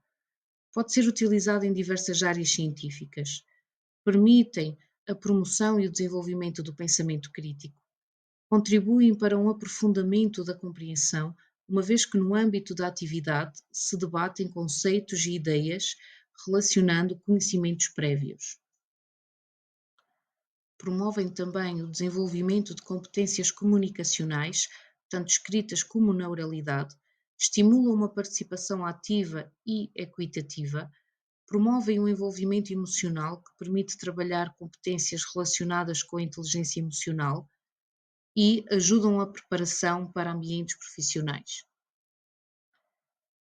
pode ser utilizada em diversas áreas científicas, permitem a promoção e o desenvolvimento do pensamento crítico, contribuem para um aprofundamento da compreensão, uma vez que no âmbito da atividade se debatem conceitos e ideias relacionando conhecimentos prévios. Promovem também o desenvolvimento de competências comunicacionais, tanto escritas como na oralidade, estimulam uma participação ativa e equitativa, promovem um envolvimento emocional que permite trabalhar competências relacionadas com a inteligência emocional, e ajudam a preparação para ambientes profissionais.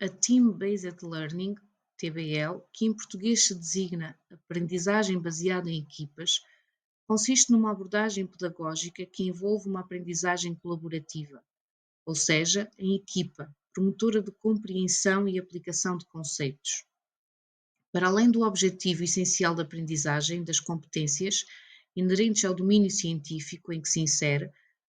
A Team-Based Learning, TBL, que em português se designa aprendizagem baseada em equipas, consiste numa abordagem pedagógica que envolve uma aprendizagem colaborativa, ou seja, em equipa, promotora de compreensão e aplicação de conceitos. Para além do objetivo essencial da aprendizagem, das competências inerentes ao domínio científico em que se insere,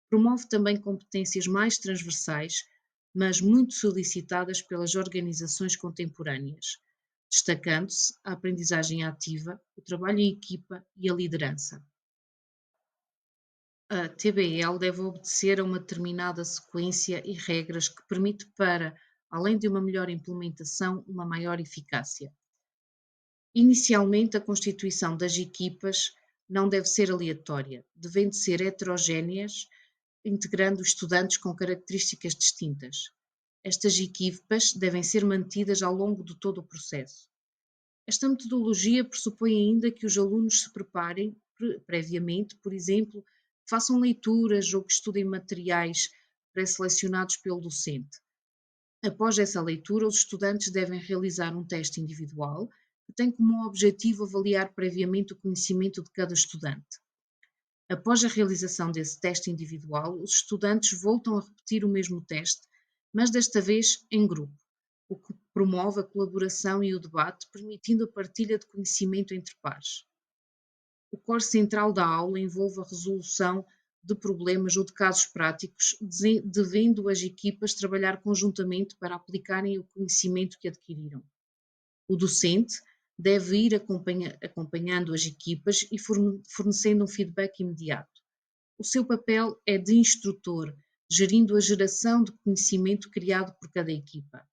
promove também competências mais transversais, mas muito solicitadas pelas organizações contemporâneas, destacando-se a aprendizagem ativa, o trabalho em equipa e a liderança. A TBL deve obedecer a uma determinada sequência e regras que permite para, além de uma melhor implementação, uma maior eficácia. Inicialmente, a constituição das equipas não deve ser aleatória, devendo ser heterogéneas, integrando estudantes com características distintas. Estas equipas devem ser mantidas ao longo de todo o processo. Esta metodologia pressupõe ainda que os alunos se preparem previamente, por exemplo, façam leituras ou que estudem materiais pré-selecionados pelo docente. Após essa leitura, os estudantes devem realizar um teste individual que tem como objetivo avaliar previamente o conhecimento de cada estudante. Após a realização desse teste individual, os estudantes voltam a repetir o mesmo teste, mas desta vez em grupo, o que promove a colaboração e o debate, permitindo a partilha de conhecimento entre pares. O core central da aula envolve a resolução de problemas ou de casos práticos, devendo as equipas trabalhar conjuntamente para aplicarem o conhecimento que adquiriram. O docente deve ir acompanhando as equipas e fornecendo um feedback imediato. O seu papel é de instrutor, gerindo a geração de conhecimento criado por cada equipa.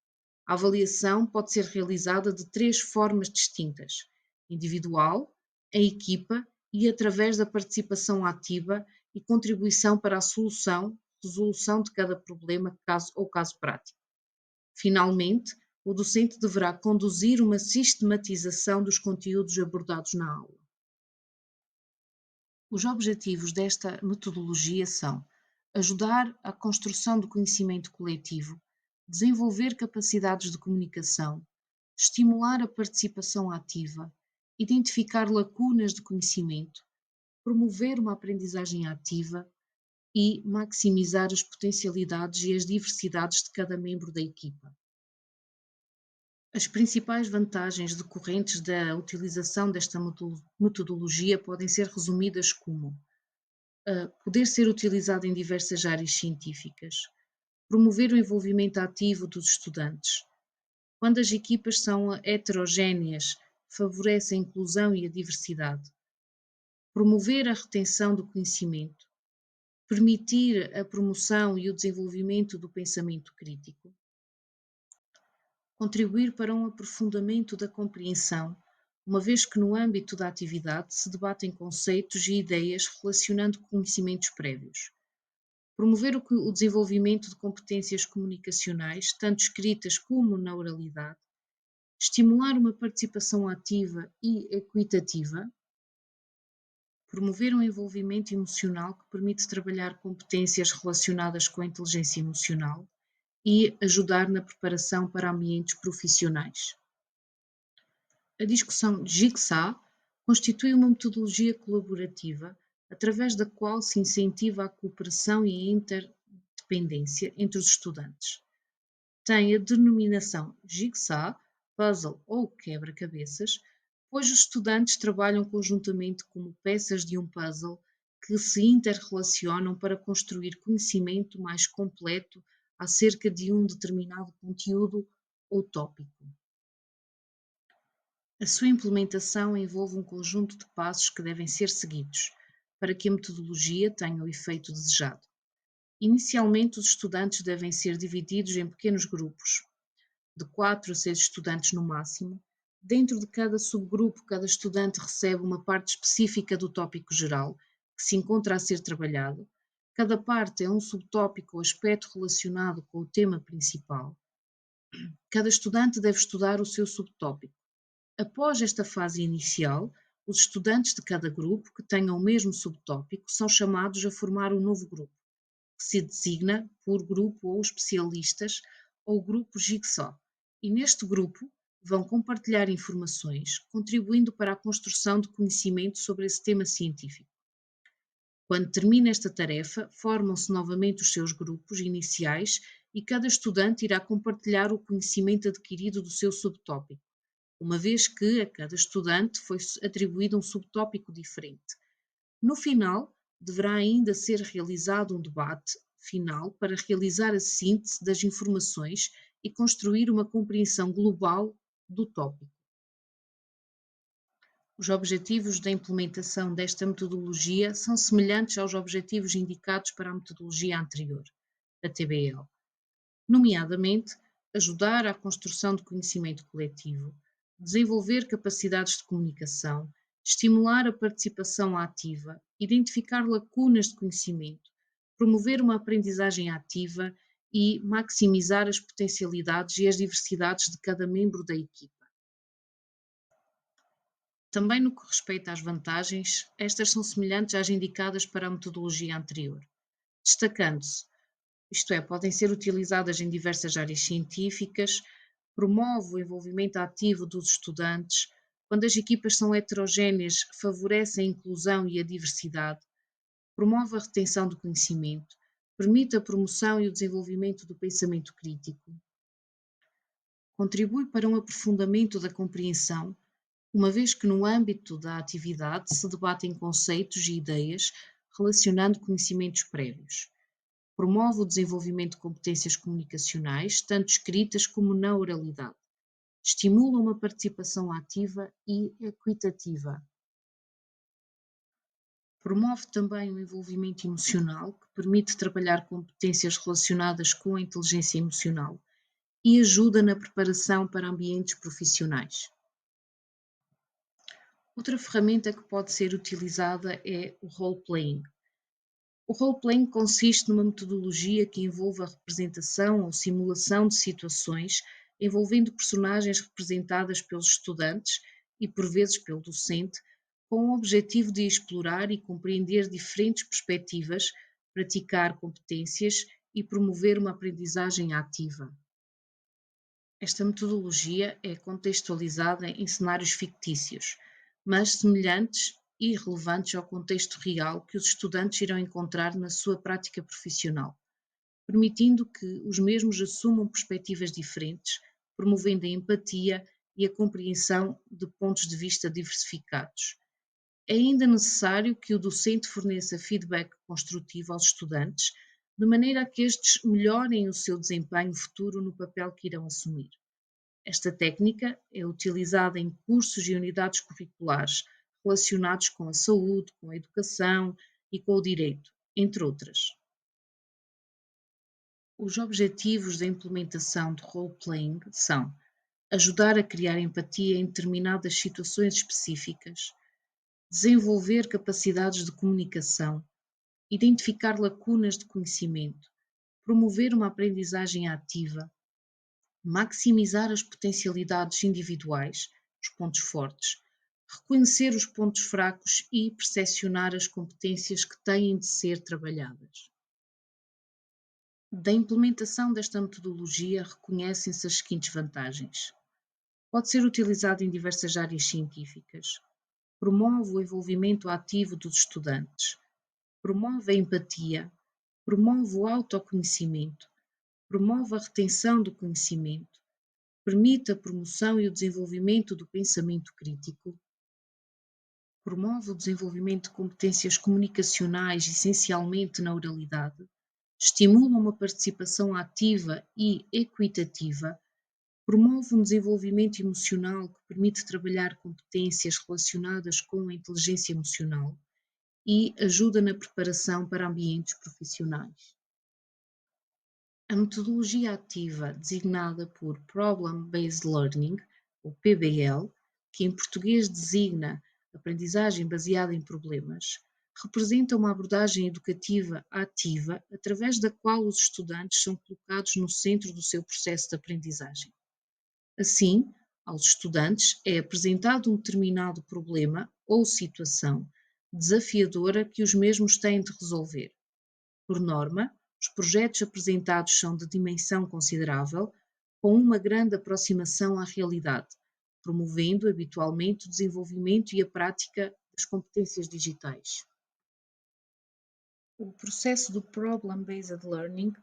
A avaliação pode ser realizada de 3 formas distintas: individual, em equipa e através da participação ativa e contribuição para a resolução de cada problema ou caso prático. Finalmente, o docente deverá conduzir uma sistematização dos conteúdos abordados na aula. Os objetivos desta metodologia são ajudar à construção do conhecimento coletivo, desenvolver capacidades de comunicação, estimular a participação ativa, identificar lacunas de conhecimento, promover uma aprendizagem ativa e maximizar as potencialidades e as diversidades de cada membro da equipa. As principais vantagens decorrentes da utilização desta metodologia podem ser resumidas como poder ser utilizado em diversas áreas científicas, promover o envolvimento ativo dos estudantes. Quando as equipas são heterogéneas, favorece a inclusão e a diversidade. Promover a retenção do conhecimento, permitir a promoção e o desenvolvimento do pensamento crítico, contribuir para um aprofundamento da compreensão, uma vez que no âmbito da atividade se debatem conceitos e ideias relacionando conhecimentos prévios. Promover o desenvolvimento de competências comunicacionais, tanto escritas como na oralidade. Estimular uma participação ativa e equitativa. Promover um envolvimento emocional que permite trabalhar competências relacionadas com a inteligência emocional e ajudar na preparação para ambientes profissionais. A discussão Jigsaw constitui uma metodologia colaborativa através da qual se incentiva a cooperação e a interdependência entre os estudantes. Tem a denominação Jigsaw, puzzle ou quebra-cabeças, pois os estudantes trabalham conjuntamente como peças de um puzzle que se interrelacionam para construir conhecimento mais completo acerca de um determinado conteúdo ou tópico. A sua implementação envolve um conjunto de passos que devem ser seguidos para que a metodologia tenha o efeito desejado. Inicialmente, os estudantes devem ser divididos em pequenos grupos, de 4 a 6 estudantes no máximo. Dentro de cada subgrupo, cada estudante recebe uma parte específica do tópico geral, que se encontra a ser trabalhado. Cada parte é um subtópico ou aspecto relacionado com o tema principal. Cada estudante deve estudar o seu subtópico. Após esta fase inicial, os estudantes de cada grupo que tenham o mesmo subtópico são chamados a formar um novo grupo. que se designa por grupo ou especialistas ou grupo Jigsaw. E neste grupo vão compartilhar informações, contribuindo para a construção de conhecimento sobre esse tema científico. Quando termina esta tarefa, formam-se novamente os seus grupos iniciais e cada estudante irá compartilhar o conhecimento adquirido do seu subtópico, uma vez que a cada estudante foi atribuído um subtópico diferente. No final, deverá ainda ser realizado um debate final para realizar a síntese das informações e construir uma compreensão global do tópico. Os objetivos da implementação desta metodologia são semelhantes aos objetivos indicados para a metodologia anterior, a TBL, nomeadamente ajudar à construção de conhecimento coletivo, desenvolver capacidades de comunicação, estimular a participação ativa, identificar lacunas de conhecimento, promover uma aprendizagem ativa e maximizar as potencialidades e as diversidades de cada membro da equipa. Também no que respeita às vantagens, estas são semelhantes às indicadas para a metodologia anterior, destacando-se, isto é, podem ser utilizadas em diversas áreas científicas, promove o envolvimento ativo dos estudantes, quando as equipas são heterogéneas, favorece a inclusão e a diversidade, promove a retenção do conhecimento, permite a promoção e o desenvolvimento do pensamento crítico, contribui para um aprofundamento da compreensão, uma vez que no âmbito da atividade se debatem conceitos e ideias relacionando conhecimentos prévios. Promove o desenvolvimento de competências comunicacionais, tanto escritas como na oralidade. Estimula uma participação ativa e equitativa. Promove também o envolvimento emocional, que permite trabalhar competências relacionadas com a inteligência emocional e ajuda na preparação para ambientes profissionais. Outra ferramenta que pode ser utilizada é o role-playing. O role-playing consiste numa metodologia que envolve a representação ou simulação de situações envolvendo personagens representadas pelos estudantes e, por vezes, pelo docente, com o objetivo de explorar e compreender diferentes perspectivas, praticar competências e promover uma aprendizagem ativa. Esta metodologia é contextualizada em cenários fictícios, mas semelhantes e relevantes ao contexto real que os estudantes irão encontrar na sua prática profissional, permitindo que os mesmos assumam perspectivas diferentes, promovendo a empatia e a compreensão de pontos de vista diversificados. É ainda necessário que o docente forneça feedback construtivo aos estudantes, de maneira a que estes melhorem o seu desempenho futuro no papel que irão assumir. Esta técnica é utilizada em cursos e unidades curriculares relacionados com a saúde, com a educação e com o direito, entre outras. Os objetivos da implementação de role-playing são ajudar a criar empatia em determinadas situações específicas, desenvolver capacidades de comunicação, identificar lacunas de conhecimento, promover uma aprendizagem ativa, maximizar as potencialidades individuais, os pontos fortes, reconhecer os pontos fracos e percepcionar as competências que têm de ser trabalhadas. Da implementação desta metodologia reconhecem-se as seguintes vantagens. Pode ser utilizado em diversas áreas científicas, promove o envolvimento ativo dos estudantes, promove a empatia, promove o autoconhecimento, promove a retenção do conhecimento, permite a promoção e o desenvolvimento do pensamento crítico, promove o desenvolvimento de competências comunicacionais, essencialmente na oralidade, estimula uma participação ativa e equitativa, promove um desenvolvimento emocional que permite trabalhar competências relacionadas com a inteligência emocional e ajuda na preparação para ambientes profissionais. A metodologia ativa, designada por Problem-Based Learning, ou PBL, que em português designa aprendizagem baseada em problemas, representa uma abordagem educativa ativa através da qual os estudantes são colocados no centro do seu processo de aprendizagem. Assim, aos estudantes é apresentado um determinado problema ou situação desafiadora que os mesmos têm de resolver. Por norma, Os projetos apresentados são de dimensão considerável, com uma grande aproximação à realidade, promovendo habitualmente o desenvolvimento e a prática das competências digitais. O processo do Problem-Based Learning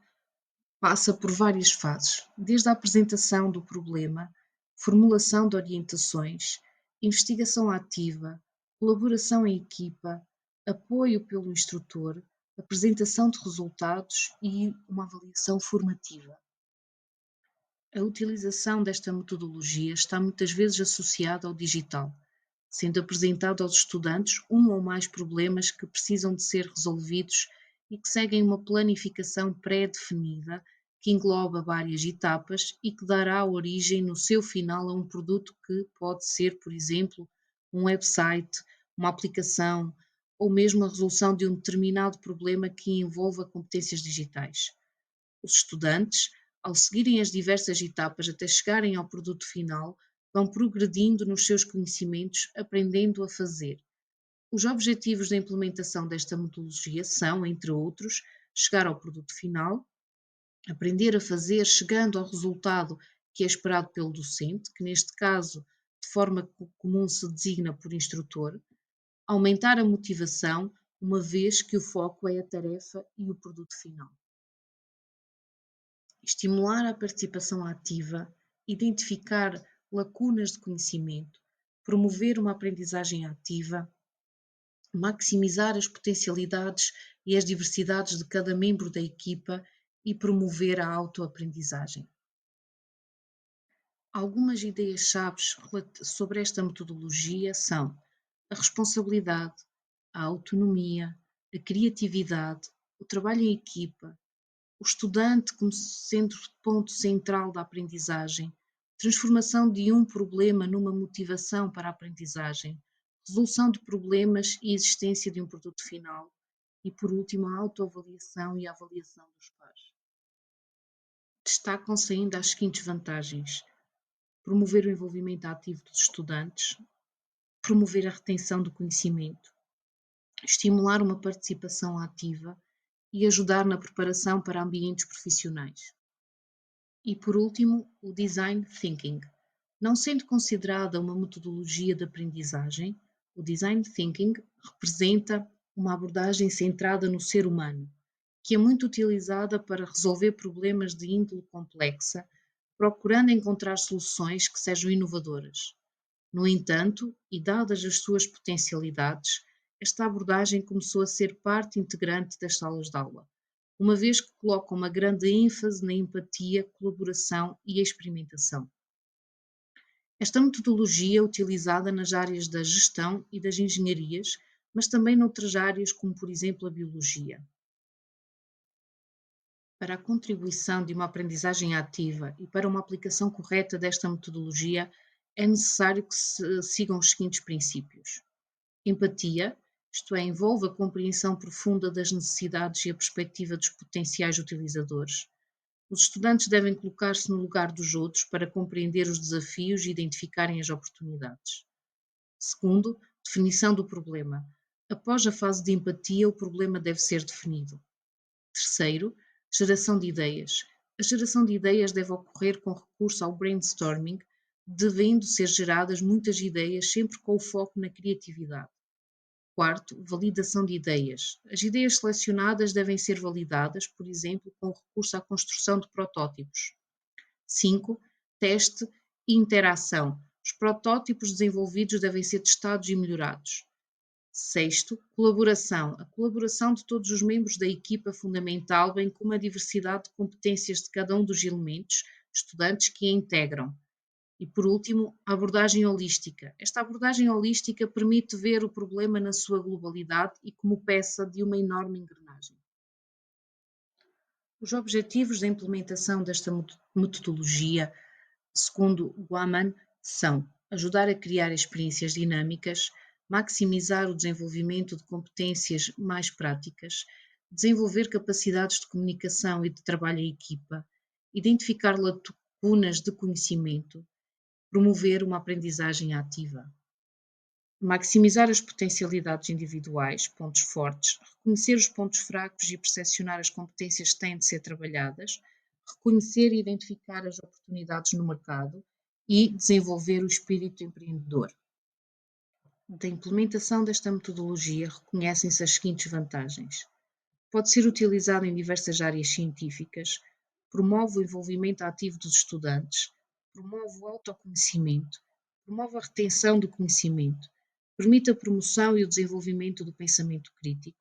passa por várias fases, desde a apresentação do problema, formulação de orientações, investigação ativa, colaboração em equipa, apoio pelo instrutor, apresentação de resultados e uma avaliação formativa. A utilização desta metodologia está muitas vezes associada ao digital, sendo apresentado aos estudantes um ou mais problemas que precisam de ser resolvidos e que seguem uma planificação pré-definida que engloba várias etapas e que dará origem no seu final a um produto que pode ser, por exemplo, um website, uma aplicação ou mesmo a resolução de um determinado problema que envolva competências digitais. Os estudantes, ao seguirem as diversas etapas até chegarem ao produto final, vão progredindo nos seus conhecimentos, aprendendo a fazer. Os objetivos da implementação desta metodologia são, entre outros, chegar ao produto final, aprender a fazer chegando ao resultado que é esperado pelo docente, que neste caso, de forma comum se designa por instrutor, aumentar a motivação, uma vez que o foco é a tarefa e o produto final. Estimular a participação ativa, identificar lacunas de conhecimento, promover uma aprendizagem ativa, maximizar as potencialidades e as diversidades de cada membro da equipa e promover a autoaprendizagem. Algumas ideias-chave sobre esta metodologia são a responsabilidade, a autonomia, a criatividade, o trabalho em equipa, o estudante como sendo ponto central da aprendizagem, transformação de um problema numa motivação para a aprendizagem, resolução de problemas e existência de um produto final e, por último, a autoavaliação e a avaliação dos pares. Destacam-se ainda as seguintes vantagens: promover o envolvimento ativo dos estudantes, promover a retenção do conhecimento, estimular uma participação ativa e ajudar na preparação para ambientes profissionais. E por último, o Design Thinking. Não sendo considerada uma metodologia de aprendizagem, o Design Thinking representa uma abordagem centrada no ser humano, que é muito utilizada para resolver problemas de índole complexa, procurando encontrar soluções que sejam inovadoras. No entanto, e dadas as suas potencialidades, esta abordagem começou a ser parte integrante das salas de aula, uma vez que coloca uma grande ênfase na empatia, colaboração e experimentação. Esta metodologia é utilizada nas áreas da gestão e das engenharias, mas também noutras áreas, como por exemplo a biologia. Para a contribuição de uma aprendizagem ativa e para uma aplicação correta desta metodologia, é necessário que se sigam os seguintes princípios: empatia, isto é, envolve a compreensão profunda das necessidades e a perspectiva dos potenciais utilizadores. Os estudantes devem colocar-se no lugar dos outros para compreender os desafios e identificarem as oportunidades. Segundo, definição do problema. Após a fase de empatia, o problema deve ser definido. Terceiro, geração de ideias. A geração de ideias deve ocorrer com recurso ao brainstorming, devendo ser geradas muitas ideias, sempre com o foco na criatividade. Quarto, validação de ideias. As ideias selecionadas devem ser validadas, por exemplo, com recurso à construção de protótipos. 5. Teste e interação. Os protótipos desenvolvidos devem ser testados e melhorados. Sexto, colaboração. A colaboração de todos os membros da equipa é fundamental, bem como a diversidade de competências de cada um dos elementos, estudantes que a integram. E por último, a abordagem holística. Esta abordagem holística permite ver o problema na sua globalidade e como peça de uma enorme engrenagem. Os objetivos da implementação desta metodologia, segundo Guaman, são ajudar a criar experiências dinâmicas, maximizar o desenvolvimento de competências mais práticas, desenvolver capacidades de comunicação e de trabalho em equipa, identificar lacunas de conhecimento, promover uma aprendizagem ativa. Maximizar as potencialidades individuais, pontos fortes, reconhecer os pontos fracos e percepcionar as competências que têm de ser trabalhadas, reconhecer e identificar as oportunidades no mercado e desenvolver o espírito empreendedor. Da implementação desta metodologia, reconhecem-se as seguintes vantagens: pode ser utilizado em diversas áreas científicas, promove o envolvimento ativo dos estudantes, promove o autoconhecimento, promove a retenção do conhecimento, permite a promoção e o desenvolvimento do pensamento crítico,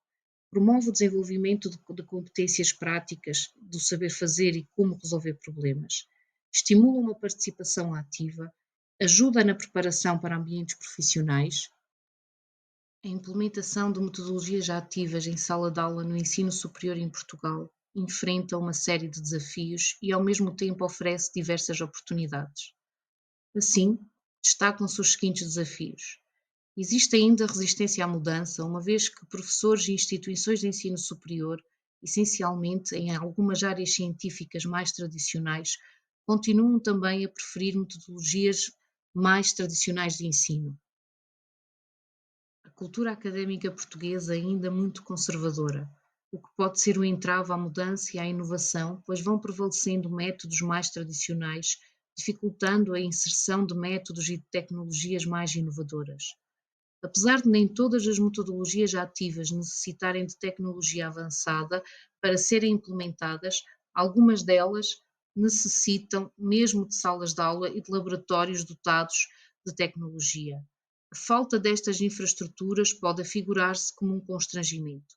promove o desenvolvimento de competências práticas, do saber fazer e como resolver problemas, estimula uma participação ativa, ajuda na preparação para ambientes profissionais. A implementação de metodologias ativas em sala de aula no ensino superior em Portugal enfrenta uma série de desafios e, ao mesmo tempo, oferece diversas oportunidades. Assim, destacam-se os seguintes desafios. Existe ainda resistência à mudança, uma vez que professores e instituições de ensino superior, essencialmente em algumas áreas científicas mais tradicionais, continuam também a preferir metodologias mais tradicionais de ensino. A cultura académica portuguesa é ainda muito conservadora, o que pode ser um entrave à mudança e à inovação, pois vão prevalecendo métodos mais tradicionais, dificultando a inserção de métodos e de tecnologias mais inovadoras. Apesar de nem todas as metodologias ativas necessitarem de tecnologia avançada para serem implementadas, algumas delas necessitam mesmo de salas de aula e de laboratórios dotados de tecnologia. A falta destas infraestruturas pode afigurar-se como um constrangimento.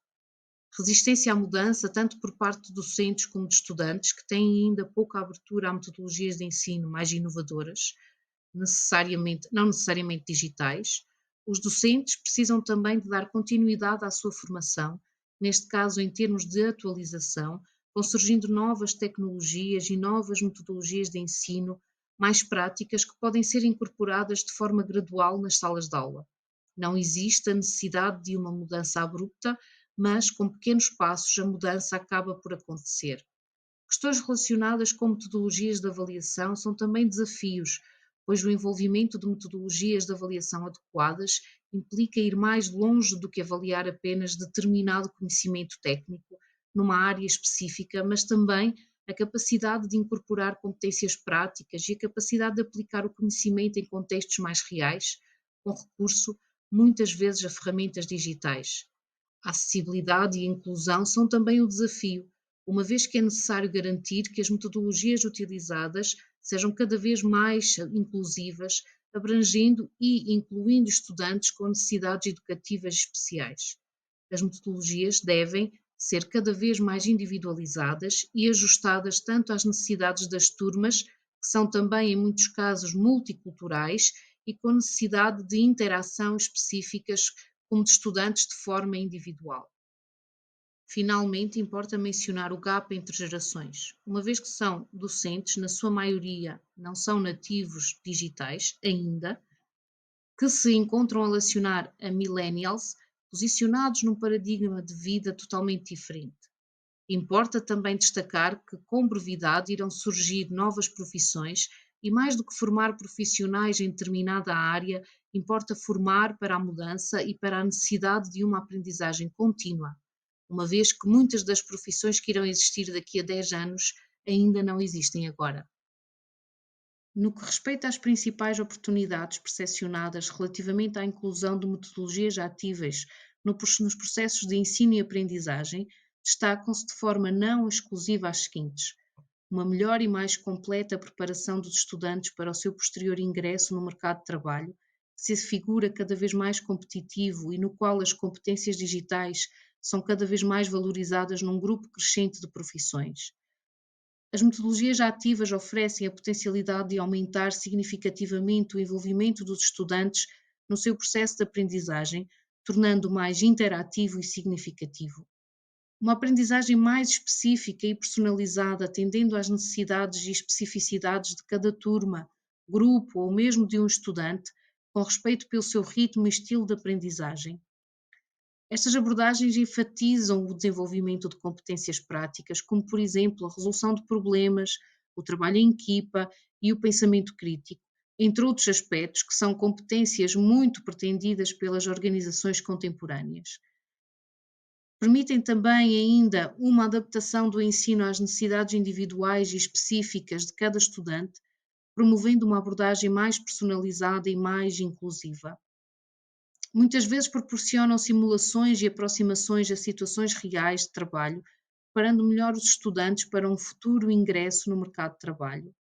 Resistência à mudança, tanto por parte de docentes como de estudantes, que têm ainda pouca abertura a metodologias de ensino mais inovadoras, não necessariamente digitais. Os docentes precisam também de dar continuidade à sua formação, neste caso em termos de atualização, vão surgindo novas tecnologias e novas metodologias de ensino mais práticas que podem ser incorporadas de forma gradual nas salas de aula. Não existe a necessidade de uma mudança abrupta, mas com pequenos passos a mudança acaba por acontecer. Questões relacionadas com metodologias de avaliação são também desafios, pois o envolvimento de metodologias de avaliação adequadas implica ir mais longe do que avaliar apenas determinado conhecimento técnico numa área específica, mas também a capacidade de incorporar competências práticas e a capacidade de aplicar o conhecimento em contextos mais reais, com recurso muitas vezes a ferramentas digitais. A acessibilidade e a inclusão são também um desafio, uma vez que é necessário garantir que as metodologias utilizadas sejam cada vez mais inclusivas, abrangendo e incluindo estudantes com necessidades educativas especiais. As metodologias devem ser cada vez mais individualizadas e ajustadas tanto às necessidades das turmas, que são também, em muitos casos, multiculturais e com necessidade de interação específicas, como de estudantes de forma individual. Finalmente, importa mencionar o gap entre gerações, uma vez que são docentes, na sua maioria não são nativos digitais ainda, que se encontram a lecionar a millennials, posicionados num paradigma de vida totalmente diferente. Importa também destacar que, com brevidade, irão surgir novas profissões e, mais do que formar profissionais em determinada área, importa formar para a mudança e para a necessidade de uma aprendizagem contínua, uma vez que muitas das profissões que irão existir daqui a 10 anos ainda não existem agora. No que respeita às principais oportunidades percepcionadas relativamente à inclusão de metodologias ativas nos processos de ensino e aprendizagem, destacam-se de forma não exclusiva as seguintes: uma melhor e mais completa preparação dos estudantes para o seu posterior ingresso no mercado de trabalho, que se figura cada vez mais competitivo e no qual as competências digitais são cada vez mais valorizadas num grupo crescente de profissões. As metodologias ativas oferecem a potencialidade de aumentar significativamente o envolvimento dos estudantes no seu processo de aprendizagem, tornando-o mais interativo e significativo. Uma aprendizagem mais específica e personalizada, atendendo às necessidades e especificidades de cada turma, grupo ou mesmo de um estudante, com respeito pelo seu ritmo e estilo de aprendizagem. Estas abordagens enfatizam o desenvolvimento de competências práticas, como, por exemplo, a resolução de problemas, o trabalho em equipa e o pensamento crítico, entre outros aspectos que são competências muito pretendidas pelas organizações contemporâneas. Permitem também ainda uma adaptação do ensino às necessidades individuais e específicas de cada estudante, promovendo uma abordagem mais personalizada e mais inclusiva. Muitas vezes proporcionam simulações e aproximações a situações reais de trabalho, preparando melhor os estudantes para um futuro ingresso no mercado de trabalho.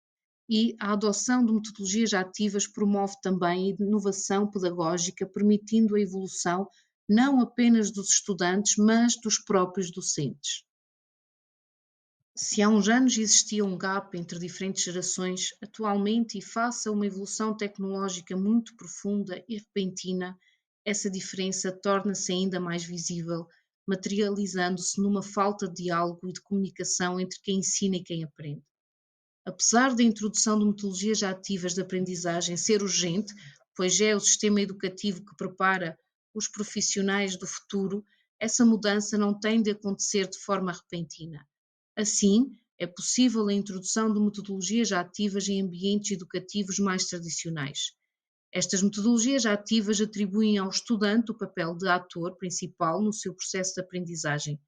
E a adoção de metodologias ativas promove também a inovação pedagógica, permitindo a evolução não apenas dos estudantes, mas dos próprios docentes. Se há uns anos existia um gap entre diferentes gerações, atualmente, e face a uma evolução tecnológica muito profunda e repentina, essa diferença torna-se ainda mais visível, materializando-se numa falta de diálogo e de comunicação entre quem ensina e quem aprende. Apesar da introdução de metodologias ativas de aprendizagem ser urgente, pois é o sistema educativo que prepara os profissionais do futuro, essa mudança não tem de acontecer de forma repentina. Assim, é possível a introdução de metodologias ativas em ambientes educativos mais tradicionais. Estas metodologias ativas atribuem ao estudante o papel de ator principal no seu processo de aprendizagem.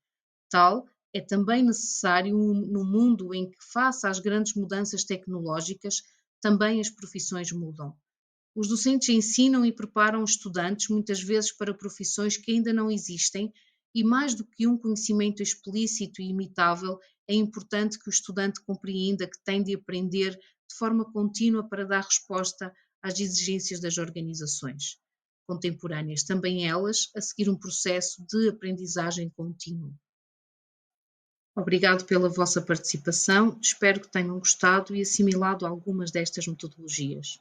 Tal é também necessário no mundo em que, face às grandes mudanças tecnológicas, também as profissões mudam. Os docentes ensinam e preparam estudantes, muitas vezes para profissões que ainda não existem, e mais do que um conhecimento explícito e imitável, é importante que o estudante compreenda que tem de aprender de forma contínua para dar resposta às exigências das organizações contemporâneas, também elas a seguir um processo de aprendizagem contínuo. Obrigado pela vossa participação, espero que tenham gostado e assimilado algumas destas metodologias.